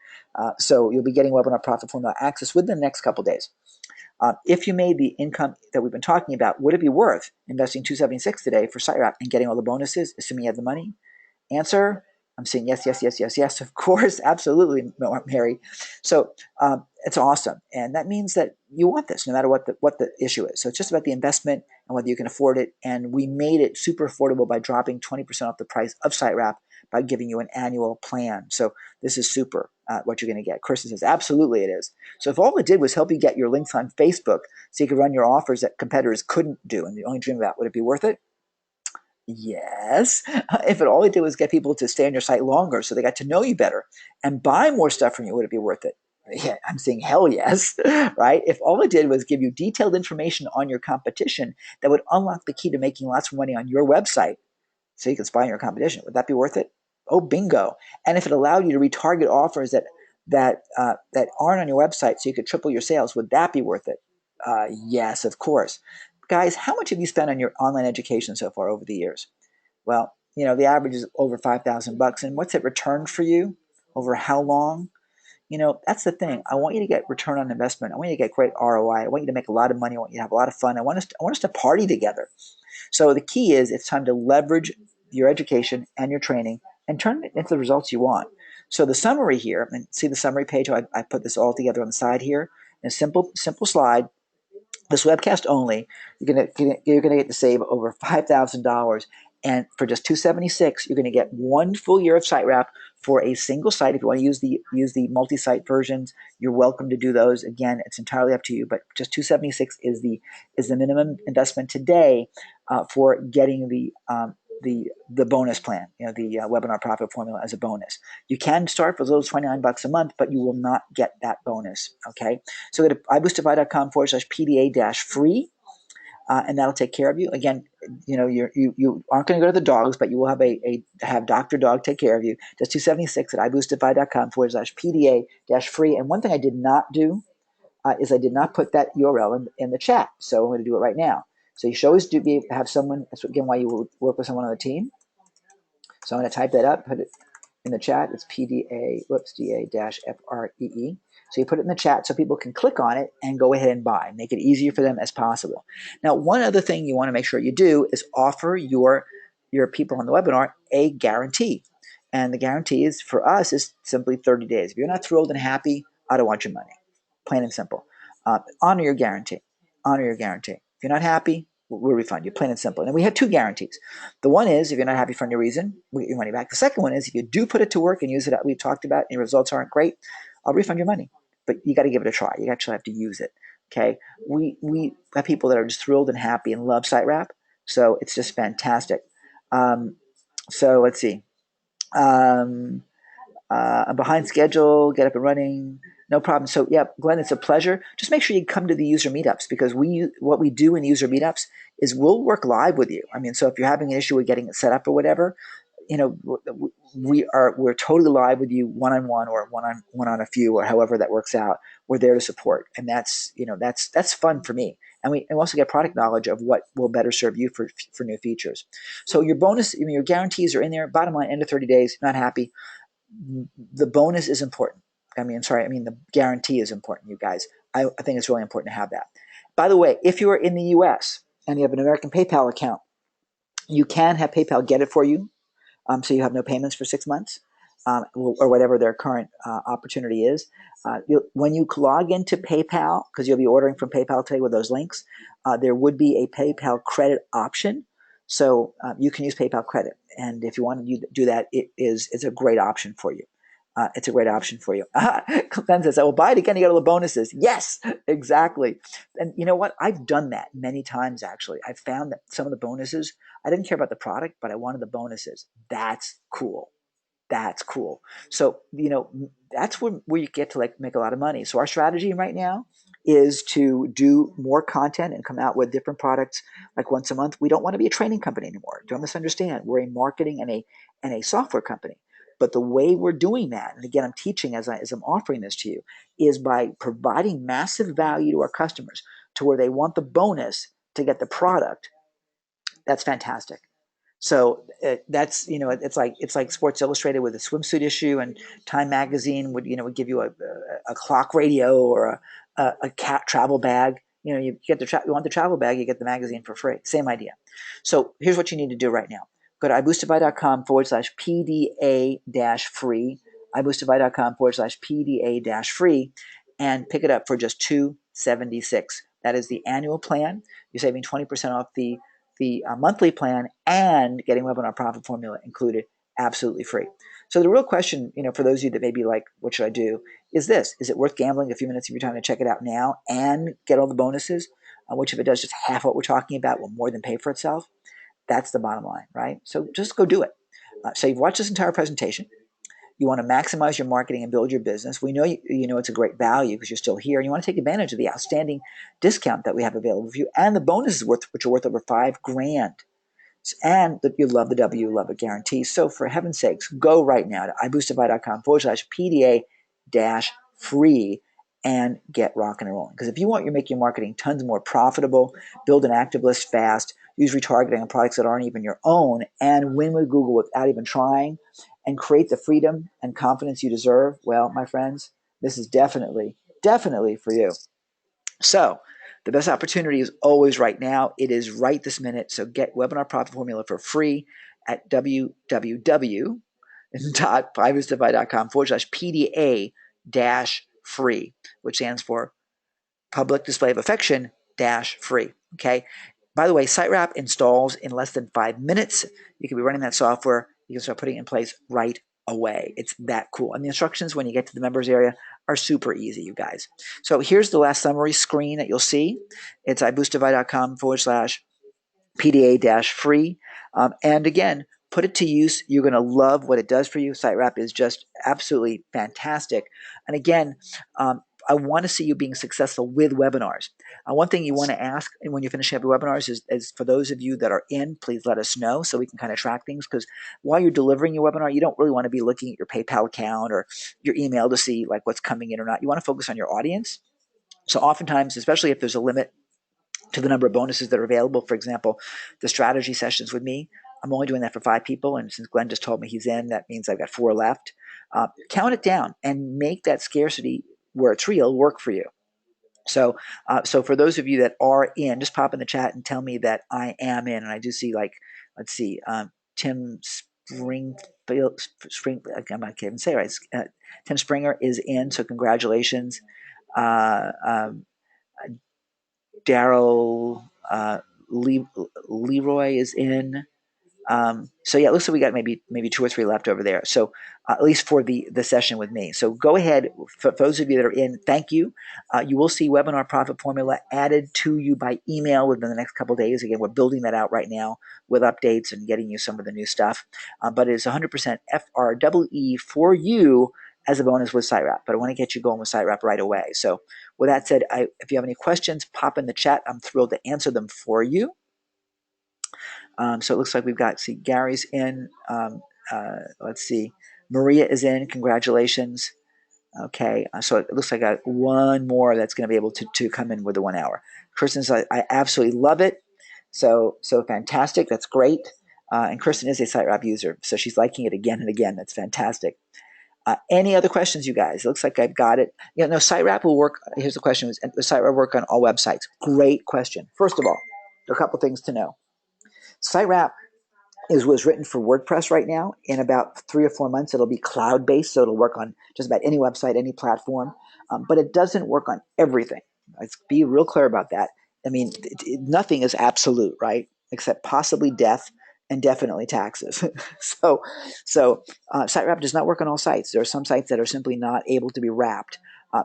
So you'll be getting Webinar Profit Formula access within the next couple days. If you made the income that we've been talking about, would it be worth investing $276 today for SiteWrap and getting all the bonuses, assuming you have the money? Answer, I'm saying yes, of course, absolutely, Mary. So it's awesome, and that means that you want this no matter what the issue is. So it's just about the investment and whether you can afford it, and we made it super affordable by dropping 20% off the price of SiteWrap by giving you an annual plan. So this is super what you're going to get. Kirsten says, absolutely it is. So if all it did was help you get your links on Facebook so you could run your offers that competitors couldn't do and you only dream about, would it be worth it? Yes. If all it did was get people to stay on your site longer so they got to know you better and buy more stuff from you, would it be worth it? Yeah, I'm saying hell yes, right? If all it did was give you detailed information on your competition that would unlock the key to making lots of money on your website so you can spy on your competition, would that be worth it? Oh, bingo. And if it allowed you to retarget offers that aren't on your website so you could triple your sales, would that be worth it? Yes, of course. Guys, how much have you spent on your online education so far over the years? Well, the average is over $5,000. And what's it returned for you? Over how long? That's the thing. I want you to get return on investment. I want you to get great ROI. I want you to make a lot of money. I want you to have a lot of fun. I want us to party together. So the key is it's time to leverage your education and your training and turn it into the results you want. So the summary here, and see the summary page, I put this all together on the side here, in a simple slide. This webcast only, you're gonna get to save over $5,000, and for just $276, you're gonna get 1 full year of SiteWrap for a single site. If you want to use the multi-site versions, you're welcome to do those. Again, it's entirely up to you, but just $276 is the minimum investment today for getting the bonus plan, the Webinar Profit Formula as a bonus. You can start for as little as $29 a month, but you will not get that bonus. Okay, so go to iboostify.com/PDA-free, and that'll take care of you. Again, you aren't going to go to the dogs, but you will have Dr. Dog take care of you. Just $276 at iboostify.com/PDA-free. And one thing I did not do is I did not put that URL in the chat, so I'm going to do it right now. So you should always have someone. That's again why you will work with someone on the team. So I'm going to type that up, put it in the chat. It's PDA-FREE. So you put it in the chat so people can click on it and go ahead and buy. Make it easier for them as possible. Now, one other thing you want to make sure you do is offer your people on the webinar a guarantee. And the guarantee is for us is simply 30 days. If you're not thrilled and happy, I don't want your money. Plain and simple. Honor your guarantee. Honor your guarantee. If you're not happy, we'll refund you. Plain and simple. And we have two guarantees. The one is if you're not happy for any reason, we get your money back. The second one is if you do put it to work and use it, we've talked about, and your results aren't great, I'll refund your money. But you got to give it a try. You actually have to use it. Okay. We have people that are just thrilled and happy and love SiteWrap. So it's just fantastic. So let's see. I'm behind schedule, get up and running, no problem. So yeah, Glenn, it's a pleasure. Just make sure you come to the user meetups, because what we do in user meetups is we'll work live with you. I mean, so if you're having an issue with getting it set up or whatever, we're totally live with you one-on-one or one on a few, or however that works out. We're there to support, and that's fun for me. And we also get product knowledge of what will better serve you for new features. So your bonus, your guarantees are in there. Bottom line, end of 30 days, not happy, the bonus is important. The guarantee is important, you guys. I think it's really important to have that. By the way, if you are in the US and you have an American PayPal account, you can have PayPal get it for you, so you have no payments for 6 months, or whatever their current opportunity is. When you log into PayPal, because you'll be ordering from PayPal today with those links, there would be a PayPal credit option. So you can use PayPal credit. And if you want to do that, it's a great option for you. It's a great option for you. Glenn says, I will buy it again to get all the bonuses. Yes, exactly. And you know what? I've done that many times, actually. I've found that some of the bonuses, I didn't care about the product, but I wanted the bonuses. That's cool. That's cool. So, that's where you get to make a lot of money. So our strategy right now is to do more content and come out with different products like once a month. We don't want to be a training company anymore. Don't misunderstand. We're a marketing and a software company. But the way we're doing that, and again, I'm teaching as I'm offering this to you, is by providing massive value to our customers to where they want the bonus to get the product. That's fantastic. So that's it's like Sports Illustrated with a swimsuit issue, and Time Magazine would give you a clock radio or a cat travel bag. You get you want the travel bag, you get the magazine for free. Same idea. So here's what you need to do right now. Go to iboostify.com/PDA-free, iboostify.com/PDA-free, and pick it up for just $276. That is the annual plan. You're saving 20% off the monthly plan and getting webinar profit formula included, absolutely free. So the real question, for those of you that may be like, what should I do, is this: is it worth gambling a few minutes of your time to check it out now and get all the bonuses, which if it does just half what we're talking about will more than pay for itself? That's the bottom line, right? So just go do it. So you've watched this entire presentation. You want to maximize your marketing and build your business. We know you know it's a great value because you're still here, and you want to take advantage of the outstanding discount that we have available for you, and the bonuses which are worth over $5,000. And that you love the W, you love a guarantee. So for heaven's sakes, go right now to iboostify.com/PDA-free and get rocking and rolling. Because if you want to make your marketing tons more profitable, build an active list fast, use retargeting on products that aren't even your own, and win with Google without even trying, and create the freedom and confidence you deserve, well, my friends, this is definitely for you. So the best opportunity is always right now. It is right this minute. So get Webinar Profit Formula for free at www.iboostify.com/PDA-free, which stands for Public Display of Affection -free. Okay. By the way, SiteWrap installs in less than 5 minutes. You can be running that software. You can start putting it in place right away. It's that cool. And the instructions when you get to the members area are super easy, you guys. So here's the last summary screen that you'll see. It's iboostify.com/PDA-free. And again, put it to use. You're going to love what it does for you. SiteWrap is just absolutely fantastic. And again, I want to see you being successful with webinars. One thing you want to ask when you're finishing up your webinars is for those of you that are in, please let us know so we can kind of track things, because while you're delivering your webinar, you don't really want to be looking at your PayPal account or your email to see like what's coming in or not. You want to focus on your audience. So oftentimes, especially if there's a limit to the number of bonuses that are available, for example, the strategy sessions with me, I'm only doing that for 5 people. And since Glenn just told me he's in, that means I've got 4 left. Count it down and make that scarcity where it's real work for you. So for those of you that are in, just pop in the chat and tell me that I am in. And I do see, like, let's see, Tim Springfield, I can't even say it right. Tim Springer is in, so congratulations. Daryl Leroy is in. So yeah, it looks like we got maybe 2 or 3 left over there. So at least for the session with me. So go ahead, for those of you that are in, thank you. You will see Webinar Profit Formula added to you by email within the next couple of days. Again, we're building that out right now with updates and getting you some of the new stuff. But it is 100% FREE for you as a bonus with SiteWrap. But I want to get you going with SiteWrap right away. So with that said, if you have any questions, pop in the chat. I'm thrilled to answer them for you. So it looks like we've got, see, Gary's in. Let's see. Maria is in. Congratulations. Okay. So it looks like I got one more that's going to be able to come in with the 1 hour. Kristen's, I absolutely love it. So fantastic. That's great. And Kristen is a SiteWrap user, so she's liking it again and again. That's fantastic. Any other questions, you guys? It looks like I've got it. No, SiteWrap will work. Here's the question: does SiteWrap work on all websites? Great question. First of all, there are a couple things to know. SiteWrap was written for WordPress right now. In about 3 or 4 months, it'll be cloud-based, so it'll work on just about any website, any platform. But it doesn't work on everything. Let's be real clear about that. I mean, nothing is absolute, right? Except possibly death and definitely taxes. so SiteWrap does not work on all sites. There are some sites that are simply not able to be wrapped.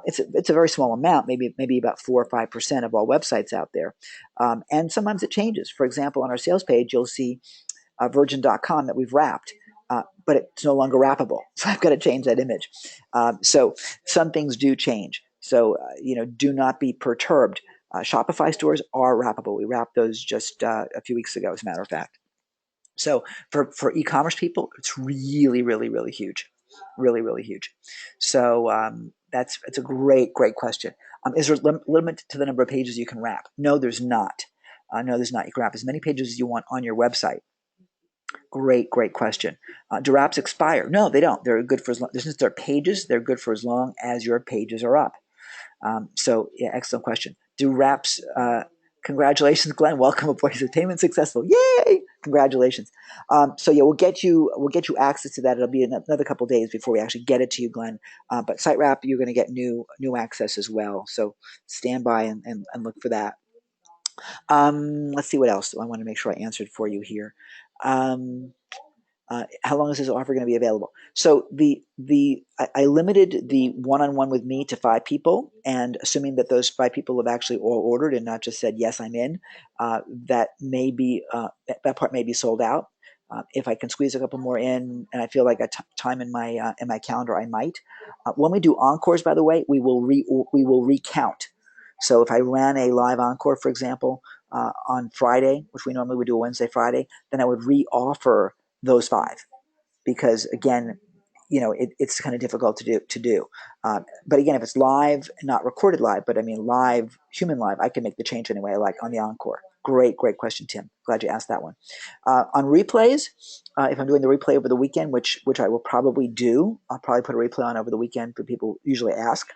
It's a very small amount, maybe about 4 or 5% of all websites out there. And sometimes it changes. For example, on our sales page, you'll see virgin.com that we've wrapped, but it's no longer wrappable. So I've got to change that image. So some things do change. So, do not be perturbed. Shopify stores are wrappable. We wrapped those just a few weeks ago, as a matter of fact. So for e-commerce people, it's really, really, really huge. Really, really huge. So it's a great question. Is there a limit to the number of pages you can wrap? No, there's not. No, there's not. You can wrap as many pages as you want on your website. Great question. Do wraps expire? No, they don't. They're good for as long, since they're pages, they're good for as long as your pages are up. So yeah, excellent question. Do wraps, congratulations, Glenn. Welcome aboard. Entertainment successful. Yay! Congratulations. So yeah, we'll get you access to that. It'll be another couple days before we actually get it to you, Glenn. But SiteWrap, you're going to get new access as well. So stand by and look for that. Let's see what else I want to make sure I answered for you here. How long is this offer going to be available? So I limited the one-on-one with me to 5 people, and assuming that those 5 people have actually all ordered and not just said yes, I'm in, that part may be sold out. If I can squeeze a couple more in, and I feel like time in my calendar, I might. When we do encores, by the way, we will recount. So if I ran a live encore, for example, on Friday, which we normally would do a Wednesday, Friday, then I would re-offer those 5, because again, it's kind of difficult to do. But again, if it's live, not recorded live, but I mean live, human live, I can make the change anyway, like on the encore. Great question, Tim. Glad you asked that one. On replays, if I'm doing the replay over the weekend, which I will probably do, I'll probably put a replay on over the weekend, but people usually ask.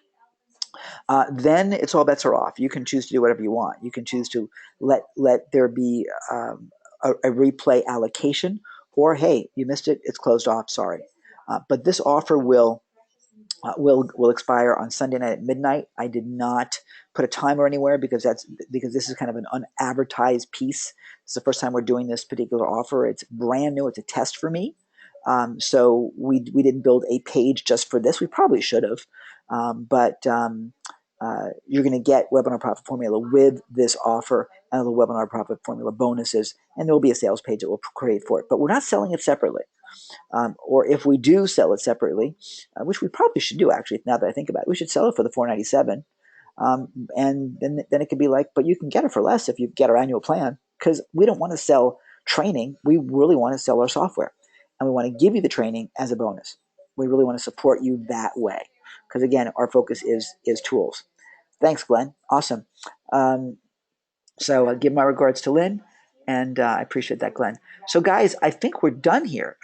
Then it's all bets are off. You can choose to do whatever you want. You can choose to let there be a replay allocation, or hey, you missed it, it's closed off. Sorry, but this offer will expire on Sunday night at midnight. I did not put a timer anywhere because this is kind of an unadvertised piece. It's the first time we're doing this particular offer. It's brand new. It's a test for me. So we didn't build a page just for this. We probably should have, but you're going to get Webinar Profit Formula with this offer and the Webinar Profit Formula bonuses, and there will be a sales page that we'll create for it. But we're not selling it separately. Or if we do sell it separately, which we probably should do actually, now that I think about it, we should sell it for the $497. And then it could be like, but you can get it for less if you get our annual plan, because we don't want to sell training. We really want to sell our software, and we want to give you the training as a bonus. We really want to support you that way, because again, our focus is tools. Thanks, Glenn. Awesome. So give my regards to Lynn. And I appreciate that, Glenn. So, guys, I think we're done here.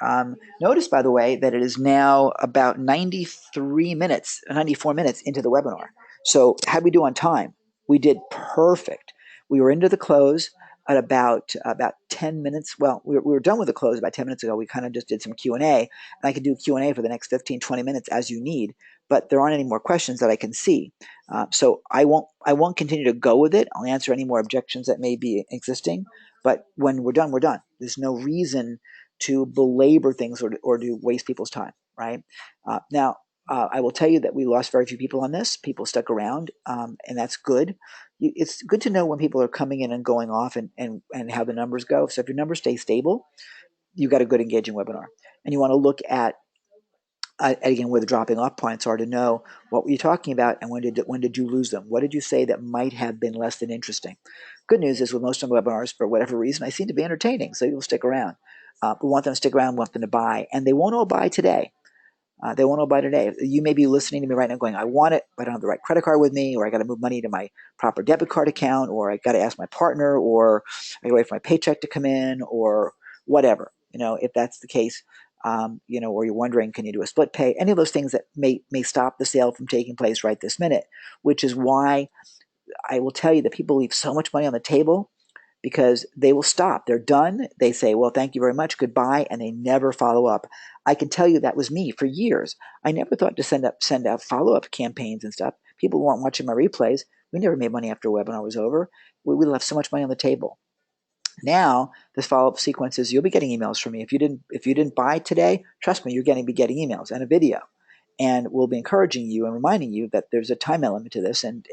Notice, by the way, that it is now about 93 minutes, 94 minutes into the webinar. So, how'd we do on time? We did perfect. We were into the close at about 10 minutes. Well, we were done with the close about 10 minutes ago. We kind of just did some Q&A, and I can do Q&A for the next 15, 20 minutes as you need, but there aren't any more questions that I can see. So I won't continue to go with it. I'll answer any more objections that may be existing. But when we're done, we're done. There's no reason to belabor things or to waste people's time, right? Now, I will tell you that we lost very few people on this. People stuck around, and that's good. It's good to know when people are coming in and going off and how the numbers go. So if your numbers stay stable, you've got a good engaging webinar. And you want to look at again, where the dropping off points are to know what were you talking about and when did you lose them? What did you say that might have been less than interesting? Good news is with most of my webinars, for whatever reason, I seem to be entertaining, so you'll stick around. We want them to stick around, we want them to buy, and they won't all buy today. They won't all buy today. You may be listening to me right now going, I want it, but I don't have the right credit card with me, or I got to move money to my proper debit card account, or I got to ask my partner, or I got to wait for my paycheck to come in, or whatever. If that's the case, or you're wondering, can you do a split pay? Any of those things that may stop the sale from taking place right this minute, which is why I will tell you that people leave so much money on the table because they will stop. They're done. They say, well, thank you very much, goodbye, and they never follow up. I can tell you that was me for years. I never thought to send out follow-up campaigns and stuff. People weren't watching my replays. We never made money after a webinar was over. We left so much money on the table. Now, this follow-up sequence is you'll be getting emails from me. If you didn't buy today, trust me, you're going to be getting emails and a video. And we'll be encouraging you and reminding you that there's a time element to this, and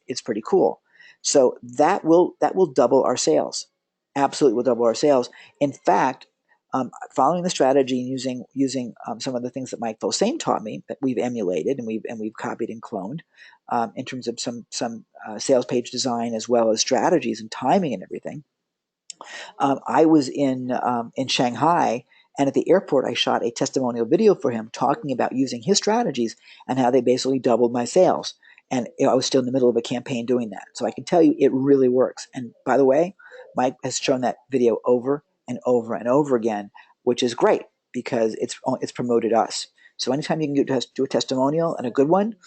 it's pretty cool. So that will double our sales. Absolutely will double our sales. In fact, following the strategy and using some of the things that Mike Fosane taught me that we've emulated and we've copied and cloned in terms of some sales page design as well as strategies and timing and everything. I was in Shanghai, and at the airport, I shot a testimonial video for him talking about using his strategies and how they basically doubled my sales. And I was still in the middle of a campaign doing that. So I can tell you it really works. And by the way, Mike has shown that video over and over and over again, which is great because it's promoted us. So anytime you can do a testimonial and a good one,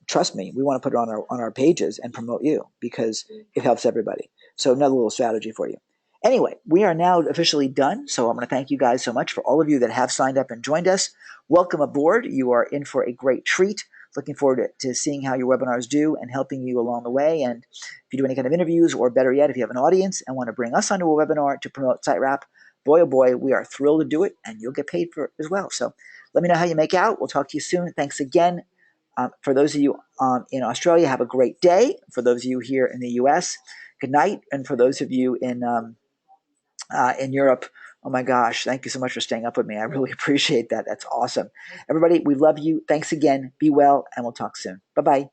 trust me, we want to put it on our pages and promote you because it helps everybody. So another little strategy for you. Anyway, we are now officially done, so I'm going to thank you guys so much for all of you that have signed up and joined us. Welcome aboard. You are in for a great treat. Looking forward to seeing how your webinars do and helping you along the way. And if you do any kind of interviews, or better yet, if you have an audience and want to bring us onto a webinar to promote SiteWrap, boy, oh boy, we are thrilled to do it, and you'll get paid for it as well. So let me know how you make out. We'll talk to you soon. Thanks again. For those of you in Australia, have a great day. For those of you here in the U.S., good night. And for those of you in Europe, oh my gosh, thank you so much for staying up with me. I really appreciate that. That's awesome. Everybody, we love you. Thanks again. Be well, and we'll talk soon. Bye-bye.